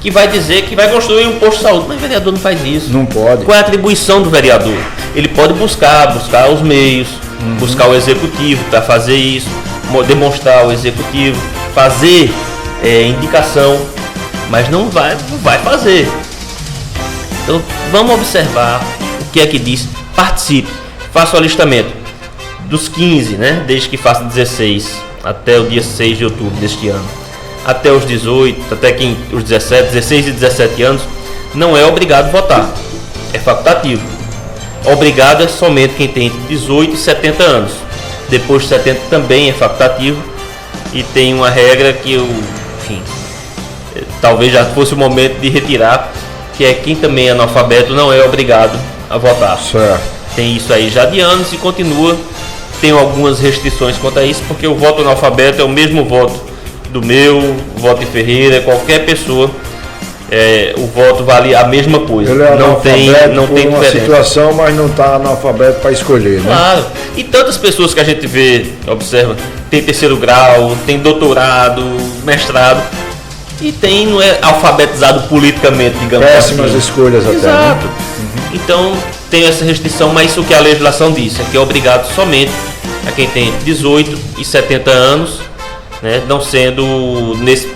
[SPEAKER 2] que vai dizer que vai construir um posto de saúde, mas o vereador não faz isso.
[SPEAKER 1] Não pode.
[SPEAKER 2] Qual é a atribuição do vereador? Ele pode buscar os meios, buscar o executivo para fazer isso, demonstrar o executivo, fazer indicação, mas não vai fazer. Então vamos observar o que é que diz. Participe, faça o alistamento dos 15, né? Desde que faça 16 até o dia 6 de outubro deste ano. Até os 18, até os 16 e 17 anos, não é obrigado a votar, é facultativo. Obrigado é somente quem tem 18 e 70 anos. Depois de 70 também é facultativo. E tem uma regra que talvez já fosse o momento de retirar, que é quem também é analfabeto não é obrigado a votar.
[SPEAKER 1] Certo.
[SPEAKER 2] Tem isso aí já de anos e continua. Tem algumas restrições quanto a isso, porque o voto analfabeto é o mesmo voto do meu, voto de Ferreira, qualquer pessoa, o voto vale a mesma coisa.
[SPEAKER 1] Ele é
[SPEAKER 2] não tem
[SPEAKER 1] uma
[SPEAKER 2] diferença.
[SPEAKER 1] Situação, mas não está analfabeto para escolher, né?
[SPEAKER 2] Claro. E tantas pessoas que a gente vê, observa, tem terceiro grau, tem doutorado, mestrado, e não é alfabetizado politicamente, digamos assim.
[SPEAKER 1] Péssimas escolhas até.
[SPEAKER 2] Exato.
[SPEAKER 1] Né?
[SPEAKER 2] Então tem essa restrição, mas isso que a legislação diz, é que é obrigado somente a quem tem 18 e 70 anos, né, não sendo nesse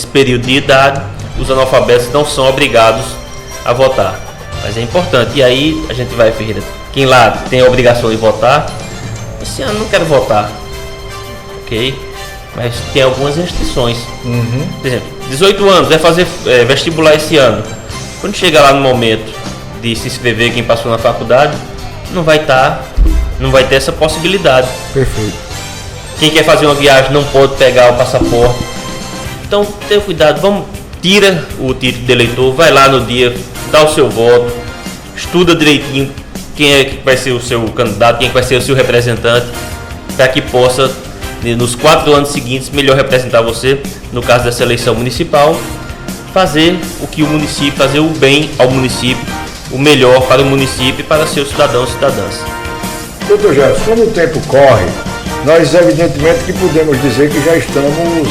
[SPEAKER 2] período de idade, os analfabetos não são obrigados a votar. Mas é importante. E aí a gente vai, Ferreira, quem lá tem a obrigação de votar, esse ano não quero votar, ok? Mas tem algumas restrições. Por exemplo, 18 anos, vai fazer vestibular esse ano. Quando chegar lá no momento de se inscrever, quem passou na faculdade, não vai ter essa possibilidade.
[SPEAKER 1] Perfeito.
[SPEAKER 2] Quem quer fazer uma viagem não pode pegar o passaporte. Então, tenha cuidado, tira o título de eleitor, vai lá no dia, dá o seu voto, estuda direitinho quem é que vai ser o seu candidato, quem é que vai ser o seu representante, para que possa, nos 4 anos seguintes, melhor representar você, no caso dessa eleição municipal, fazer o que o município, fazer o bem ao município, o melhor para o município e para seus cidadãos e cidadãs.
[SPEAKER 1] Doutor Jefferson, como o tempo corre, nós evidentemente que podemos dizer que já estamos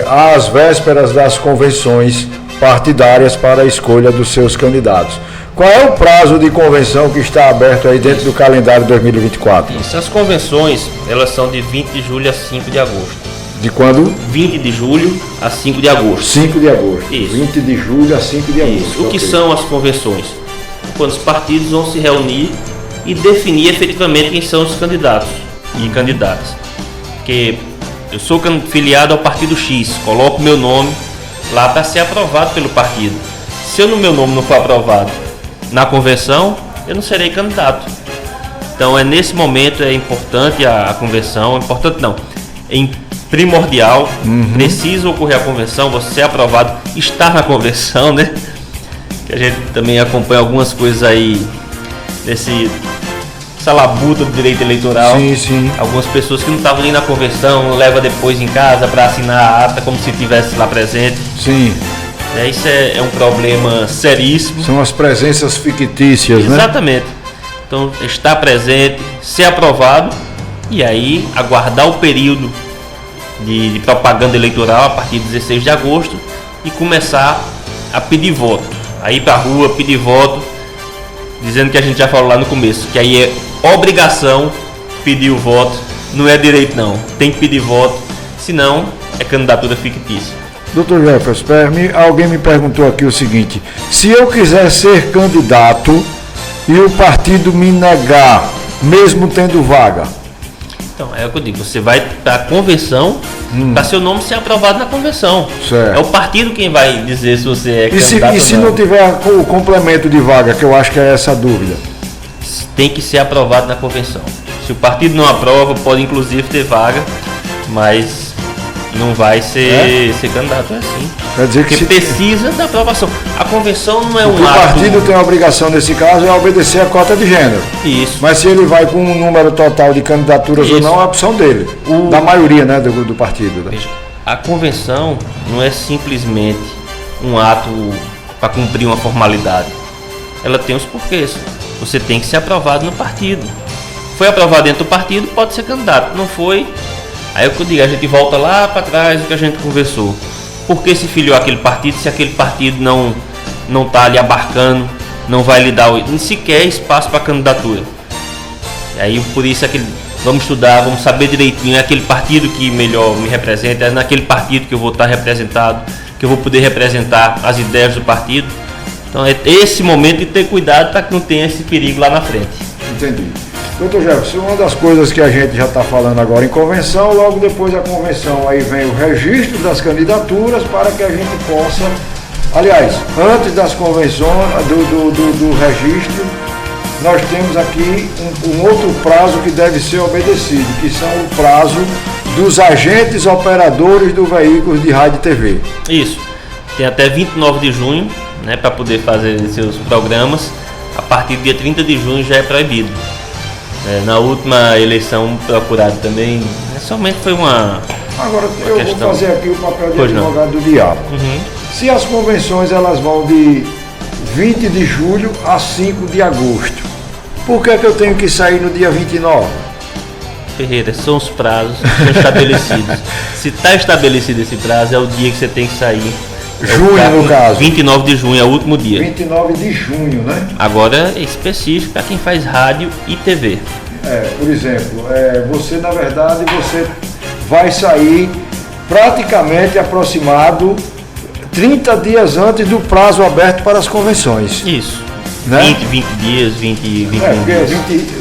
[SPEAKER 1] às vésperas das convenções partidárias para a escolha dos seus candidatos. Qual é o prazo de convenção que está aberto aí dentro do calendário 2024?
[SPEAKER 2] Isso, as convenções, elas são de 20 de julho a 5 de agosto.
[SPEAKER 1] De quando?
[SPEAKER 2] 20 de julho a 5 de agosto.
[SPEAKER 1] 5 de agosto.
[SPEAKER 2] Isso.
[SPEAKER 1] 20 de julho a 5 de agosto.
[SPEAKER 2] Isso. O que são as convenções? Quando os partidos vão se reunir e definir efetivamente quem são os candidatos e candidatas. Porque eu sou filiado ao partido X, coloco meu nome lá para ser aprovado pelo partido. Se o meu nome não for aprovado na convenção, eu não serei candidato. Então nesse momento é importante a convenção, é primordial, precisa ocorrer a convenção, você ser aprovado, estar na convenção, né? Que a gente também acompanha algumas coisas aí essa labuta do direito eleitoral.
[SPEAKER 1] Sim.
[SPEAKER 2] Algumas pessoas que não estavam nem na convenção, leva depois em casa para assinar a ata como se estivesse lá presente.
[SPEAKER 1] Sim.
[SPEAKER 2] Isso é um problema seríssimo.
[SPEAKER 1] São as presenças fictícias, né?
[SPEAKER 2] Exatamente. Então, estar presente, ser aprovado e aí aguardar o período de propaganda eleitoral a partir de 16 de agosto e começar a pedir voto. Aí para a rua, pedir voto, dizendo que a gente já falou lá no começo, que aí é obrigação pedir o voto, não é direito não, tem que pedir voto, senão é candidatura fictícia.
[SPEAKER 1] Doutor Jefferson, alguém me perguntou aqui o seguinte: se eu quiser ser candidato e o partido me negar, mesmo tendo vaga?
[SPEAKER 2] Então, é o que eu digo, você vai para a convenção para seu nome ser aprovado na convenção.
[SPEAKER 1] Certo.
[SPEAKER 2] É o partido quem vai dizer se você é candidato
[SPEAKER 1] e se não tiver o complemento de vaga, que eu acho que é essa a dúvida?
[SPEAKER 2] Tem que ser aprovado na convenção. Se o partido não aprova, pode inclusive ter vaga, mas não vai ser candidato, é assim.
[SPEAKER 1] Quer dizer que
[SPEAKER 2] precisa da aprovação. A convenção não é
[SPEAKER 1] um ato. O partido tem a obrigação nesse caso é obedecer a cota de gênero.
[SPEAKER 2] Isso.
[SPEAKER 1] Mas se ele vai com um número total de candidaturas ou não, é a opção dele. Da maioria, né, do partido. Né?
[SPEAKER 2] Veja, a convenção não é simplesmente um ato para cumprir uma formalidade. Ela tem os porquês. Você tem que ser aprovado no partido. Foi aprovado dentro do partido, pode ser candidato. Não foi, aí é o que eu digo, a gente volta lá para trás do que a gente conversou. Por que se filiou aquele partido se aquele partido não está ali abarcando, não vai lhe dar nem sequer espaço para candidatura? E aí por isso vamos estudar, vamos saber direitinho, é aquele partido que melhor me representa, é naquele partido que eu vou estar representado, que eu vou poder representar as ideias do partido. Então é esse momento de ter cuidado para que não tenha esse perigo lá na frente.
[SPEAKER 1] Entendi. Doutor Jefferson, uma das coisas que a gente já está falando agora em convenção, logo depois da convenção aí vem o registro das candidaturas para que a gente possa, aliás, antes das convenções, do registro, nós temos aqui um outro prazo que deve ser obedecido, que são o prazo dos agentes operadores do veículo de rádio e TV.
[SPEAKER 2] Isso, tem até 29 de junho, né, para poder fazer seus programas. A partir do dia 30 de junho já é proibido. Na última eleição procurado também, somente foi uma
[SPEAKER 1] Agora, eu vou fazer aqui o papel de advogado do diabo. Se as convenções elas vão de 20 de julho a 5 de agosto, por que eu tenho que sair no dia 29?
[SPEAKER 2] Ferreira, são os prazos que são estabelecidos. Se está estabelecido esse prazo, é o dia que você tem que sair.
[SPEAKER 1] Junho, no caso.
[SPEAKER 2] 29 de junho é o último dia.
[SPEAKER 1] 29 de junho, né?
[SPEAKER 2] Agora é específico para quem faz rádio e TV.
[SPEAKER 1] Por exemplo, você na verdade você vai sair praticamente aproximado 30 dias antes do prazo aberto para as convenções.
[SPEAKER 2] Isso.
[SPEAKER 1] Né?
[SPEAKER 2] 20 dias, 21
[SPEAKER 1] dias.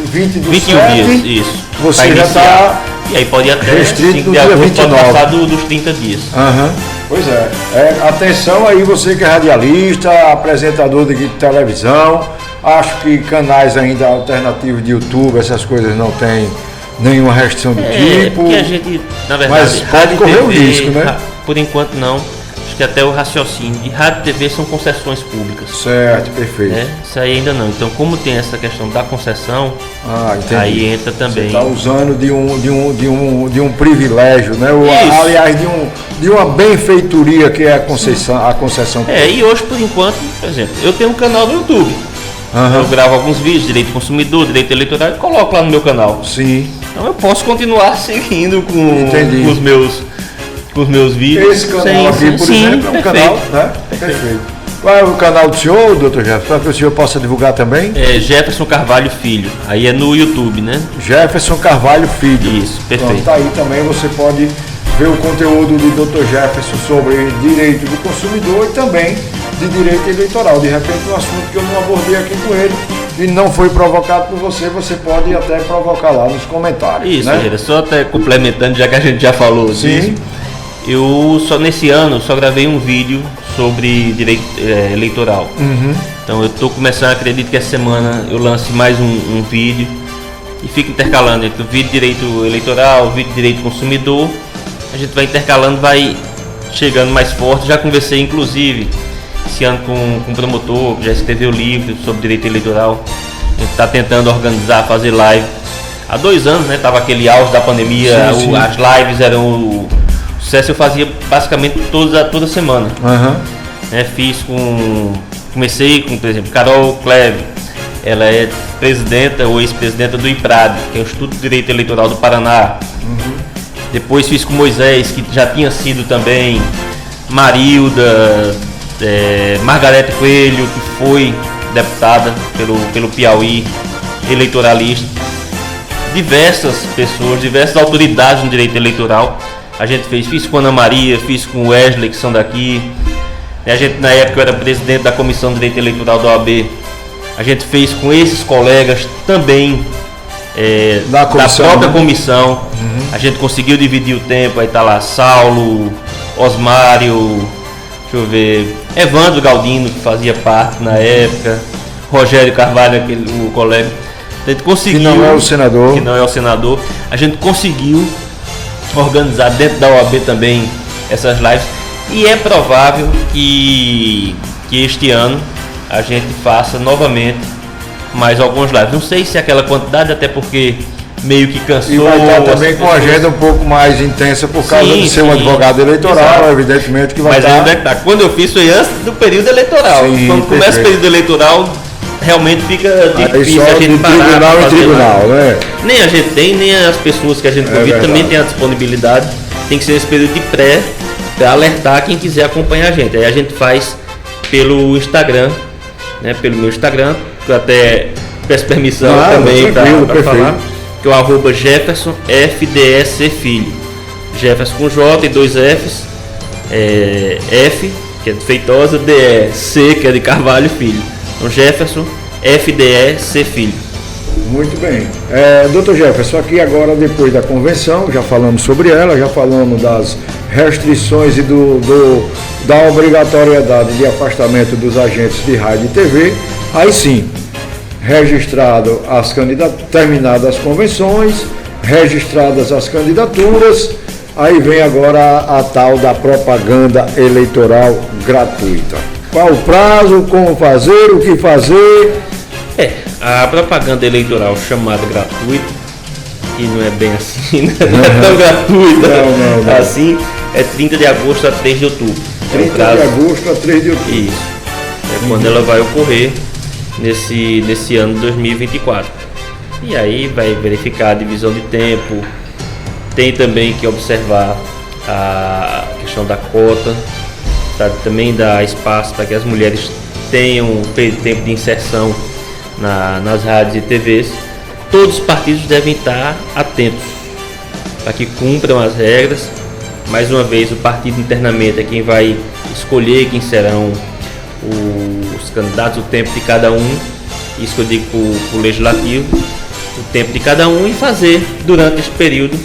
[SPEAKER 2] 21 dias, isso.
[SPEAKER 1] Você já está.
[SPEAKER 2] E aí pode ir até
[SPEAKER 1] restrito no dia 29.
[SPEAKER 2] Pode passar dos 30 dias.
[SPEAKER 1] Pois é. Atenção aí, você que é radialista, apresentador de televisão. Acho que canais ainda alternativos de YouTube, essas coisas não tem nenhuma restrição do tipo.
[SPEAKER 2] Porque a gente, na verdade,
[SPEAKER 1] mas pode correr o risco, né?
[SPEAKER 2] Por enquanto não. Acho que até o raciocínio de rádio e TV são concessões públicas.
[SPEAKER 1] Certo, perfeito.
[SPEAKER 2] Isso aí ainda não. Então, como tem essa questão da concessão,
[SPEAKER 1] entendi.
[SPEAKER 2] aí entra também.
[SPEAKER 1] Você está usando de um privilégio, né? Aliás, de uma benfeitoria que é a concessão.
[SPEAKER 2] E hoje, por enquanto, por exemplo, eu tenho um canal no YouTube. Eu gravo alguns vídeos, direito do consumidor, direito eleitoral, e coloco lá no meu canal.
[SPEAKER 1] Sim.
[SPEAKER 2] Então eu posso continuar seguindo com os meus vídeos.
[SPEAKER 1] Esse canal aqui, por exemplo, é um canal, né? Perfeito. Qual é o canal do senhor, doutor Jefferson? Para que o senhor possa divulgar também?
[SPEAKER 2] Jefferson Carvalho Filho. Aí é no YouTube, né?
[SPEAKER 1] Jefferson Carvalho Filho.
[SPEAKER 2] Isso, perfeito.
[SPEAKER 1] Então tá aí também, você pode ver o conteúdo do doutor Jefferson sobre direito do consumidor e também de direito eleitoral. De repente, um assunto que eu não abordei aqui com ele e não foi provocado por você, você pode até provocar lá nos comentários.
[SPEAKER 2] Isso,
[SPEAKER 1] né?
[SPEAKER 2] Só até complementando, já que a gente já falou disso. Eu nesse ano só gravei um vídeo sobre direito eleitoral. Então eu estou começando, acredito que essa semana eu lance mais um vídeo e fico intercalando entre o vídeo de direito eleitoral, o vídeo de direito consumidor. A gente vai intercalando, vai chegando mais forte. Já conversei inclusive esse ano com um promotor que já escreveu livro sobre direito eleitoral. A gente está tentando organizar, fazer live. Há 2 anos, né? Tava aquele auge da pandemia,
[SPEAKER 1] sim.
[SPEAKER 2] As lives eram o sucesso. Eu fazia basicamente toda semana. Comecei com, por exemplo, Carol Cleve. Ela é presidenta ou ex-presidenta do IPRAD, que é o Instituto de Direito Eleitoral do Paraná. Depois fiz com Moisés, que já tinha sido também, Marilda, Margarete Coelho, que foi deputada pelo Piauí, eleitoralista. Diversas pessoas, diversas autoridades no direito eleitoral. A gente fiz com Ana Maria, fiz com Wesley, que são daqui. A gente, na época, eu era presidente da Comissão de Direito Eleitoral da OAB. A gente fez com esses colegas também da própria comissão. A gente conseguiu dividir o tempo. Aí tá lá Saulo, Osmário, deixa eu ver, Evandro Galdino, que fazia parte na época, Rogério Carvalho, o colega. A gente conseguiu,
[SPEAKER 1] que não é o senador.
[SPEAKER 2] A gente conseguiu organizar dentro da OAB também essas lives. E é provável que este ano a gente faça novamente mais algumas lives. Não sei se é aquela quantidade, até porque meio que cansou.
[SPEAKER 1] E vai estar também com a agenda um pouco mais intensa por causa de ser um advogado eleitoral, exato. Evidentemente que vai estar.
[SPEAKER 2] Mas ainda quando eu fiz foi antes do período eleitoral. Quando começa o período eleitoral, realmente fica difícil a gente parar.
[SPEAKER 1] Tribunal em tribunal, né?
[SPEAKER 2] Nem a gente tem, nem as pessoas que a gente convida também tem a disponibilidade. Tem que ser esse período de pré, para alertar quem quiser acompanhar a gente. Aí a gente faz pelo Instagram, né? Pelo meu Instagram, que eu até peço permissão também para falar, que é o @Jefferson FDSC Filho. Jefferson com J e 2 Fs, F, que é de Feitosa, DE, C, que é de Carvalho Filho. Então Jefferson FDSC Filho.
[SPEAKER 1] Muito bem. Doutor Jefferson, aqui agora, depois da convenção, já falamos sobre ela, já falamos das restrições e da obrigatoriedade de afastamento dos agentes de rádio e TV. Aí sim, registrado terminadas as convenções, registradas as candidaturas, aí vem agora a tal da propaganda eleitoral gratuita. Qual o prazo, como fazer, o que fazer?
[SPEAKER 2] A propaganda eleitoral chamada gratuita, que não é bem assim, né? Não é tão gratuita
[SPEAKER 1] não.
[SPEAKER 2] assim. É 30 de agosto a 3 de outubro.
[SPEAKER 1] 30 de agosto a 3 de outubro.
[SPEAKER 2] Isso. É quando ela vai ocorrer nesse ano de 2024. E aí vai verificar a divisão de tempo. Tem também que observar a questão da cota, tá? Também dá espaço para que as mulheres tenham tempo de inserção nas rádios e TVs. Todos os partidos devem estar atentos para que cumpram as regras. Mais uma vez, o partido internamente é quem vai escolher quem serão os candidatos, o tempo de cada um. Isso que eu digo para o legislativo, o tempo de cada um, e fazer durante esse período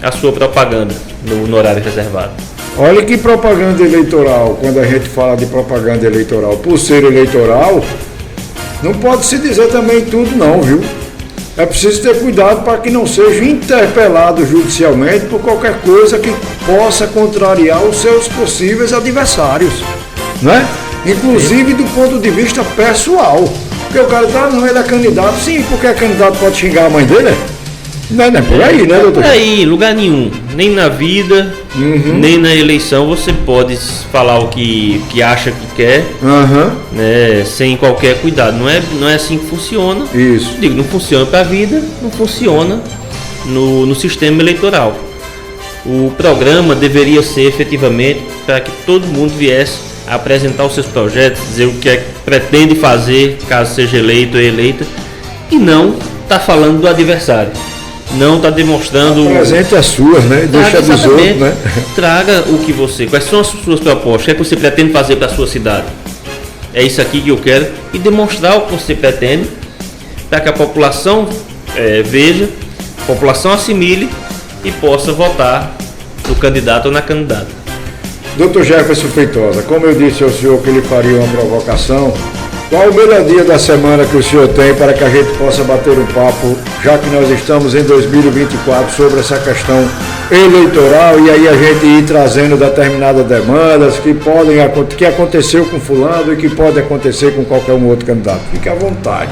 [SPEAKER 2] a sua propaganda no horário reservado.
[SPEAKER 1] Olha que propaganda eleitoral, quando a gente fala de propaganda eleitoral, por ser eleitoral, não pode se dizer também tudo não, viu? É preciso ter cuidado para que não seja interpelado judicialmente por qualquer coisa que possa contrariar os seus possíveis adversários, né? Inclusive do ponto de vista pessoal. Porque o cara não é candidato, sim, porque candidato pode xingar a mãe dele, Não é por aí, né, doutor?
[SPEAKER 2] Por aí, lugar nenhum. Nem na vida, nem na eleição você pode falar o que acha que quer, né, sem qualquer cuidado. Não é assim que funciona.
[SPEAKER 1] Isso.
[SPEAKER 2] Digo, não funciona para a vida, não funciona no sistema eleitoral. O programa deveria ser efetivamente para que todo mundo viesse a apresentar os seus projetos, dizer o que é que pretende fazer caso seja eleito ou eleita, e não tá falando do adversário. Não está demonstrando.
[SPEAKER 1] Apresente as suas, né? Deixa dos outros, né?
[SPEAKER 2] Traga o que você. Quais são as suas propostas? O que é que você pretende fazer para a sua cidade? É isso aqui que eu quero. E demonstrar o que você pretende, para que a população veja, a população assimile e possa votar no candidato ou na candidata.
[SPEAKER 1] Dr. Jefferson Feitosa, como eu disse ao senhor que ele faria uma provocação, qual o melhor dia da semana que o senhor tem para que a gente possa bater um papo, já que nós estamos em 2024, sobre essa questão eleitoral, e aí a gente ir trazendo determinadas demandas que aconteceu com fulano e que pode acontecer com qualquer um outro candidato. Fique à vontade.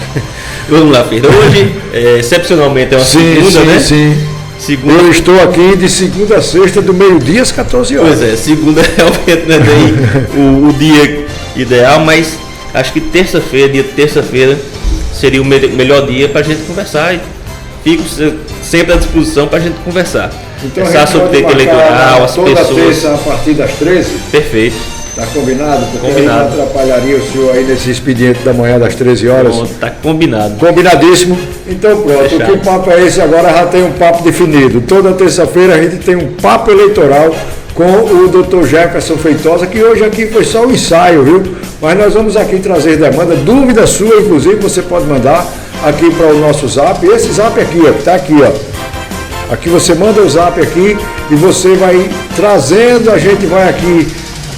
[SPEAKER 2] Vamos lá, Pedro. Hoje, excepcionalmente, é uma segunda, né?
[SPEAKER 1] Sim. Segunda. Eu estou aqui de segunda a sexta, do meio-dia às 14 horas.
[SPEAKER 2] Pois é, segunda realmente não é bem o dia ideal, mas acho que dia de terça-feira, seria o melhor dia para a gente conversar, e fico sempre à disposição para a gente conversar.
[SPEAKER 1] Então,
[SPEAKER 2] conversar sobre o pleito eleitoral, as
[SPEAKER 1] toda
[SPEAKER 2] pessoas.
[SPEAKER 1] Terça a partir das 13?
[SPEAKER 2] Perfeito.
[SPEAKER 1] Está combinado? Porque
[SPEAKER 2] combinado.
[SPEAKER 1] Aí não atrapalharia o senhor aí nesse expediente da manhã das 13 horas?
[SPEAKER 2] Está combinado.
[SPEAKER 1] Combinadíssimo. Então pronto,
[SPEAKER 2] Fechado.
[SPEAKER 1] Que papo é esse? Agora já tem um papo definido. Toda terça-feira a gente tem um papo eleitoral com o Dr. Jefferson Feitosa, que hoje aqui foi só um ensaio, viu? Mas nós vamos aqui trazer demanda, dúvida sua, inclusive, você pode mandar aqui para o nosso zap. Esse zap aqui, ó, tá aqui, ó. Aqui você manda o zap aqui e você vai trazendo, a gente vai aqui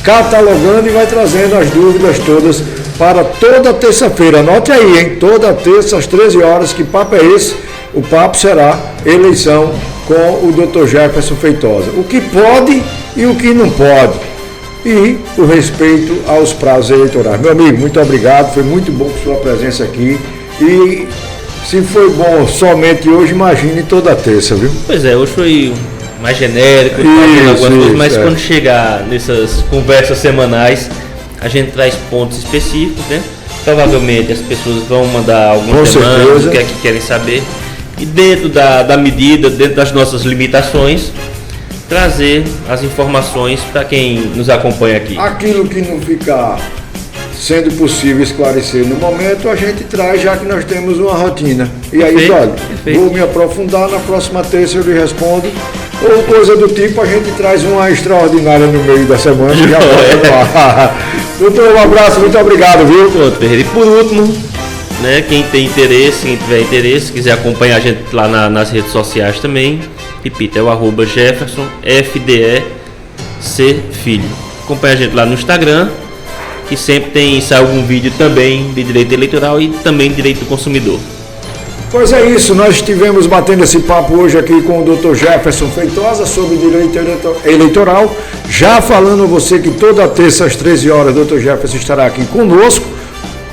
[SPEAKER 1] catalogando e vai trazendo as dúvidas todas para toda terça-feira. Anote aí, hein? Toda terça às 13 horas, que papo é esse? O papo será eleição com o Dr. Jefferson Feitosa. O que pode e o que não pode. E o respeito aos prazos eleitorais. Meu amigo, muito obrigado. Foi muito bom com sua presença aqui. E se foi bom somente hoje, imagine toda terça, viu?
[SPEAKER 2] Pois é, hoje foi mais genérico, mas quando chegar nessas conversas semanais, a gente traz pontos específicos, né? Provavelmente as pessoas vão mandar algumas demandas, o que é que querem saber, e dentro da medida, dentro das nossas limitações, trazer as informações para quem nos acompanha aqui.
[SPEAKER 1] Aquilo que não ficar sendo possível esclarecer no momento, a gente traz, já que nós temos uma rotina. E aí, olha, vou me aprofundar, na próxima terça eu lhe respondo, ou coisa do tipo, a gente traz uma extraordinária no meio da semana e já pode falar. Doutor, um abraço, muito obrigado, viu?
[SPEAKER 2] E por último, né, quem tiver interesse, quiser acompanhar a gente lá nas redes sociais também, repita, é o @Jefferson FDEC Filho. Acompanha a gente lá no Instagram, que sempre sai algum vídeo também de direito eleitoral e também direito do consumidor.
[SPEAKER 1] Pois é isso, nós estivemos batendo esse papo hoje aqui com o Dr. Jefferson Feitosa sobre direito eleitoral, já falando a você que toda terça às 13 horas o Dr. Jefferson estará aqui conosco,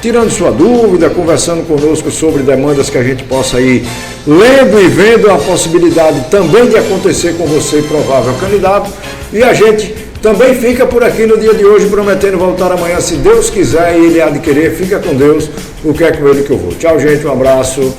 [SPEAKER 1] tirando sua dúvida, conversando conosco sobre demandas que a gente possa ir lendo e vendo a possibilidade também de acontecer com você, provável candidato. E a gente também fica por aqui no dia de hoje, prometendo voltar amanhã, se Deus quiser e Ele há de querer. Fica com Deus, porque é com Ele que eu vou. Tchau, gente, um abraço.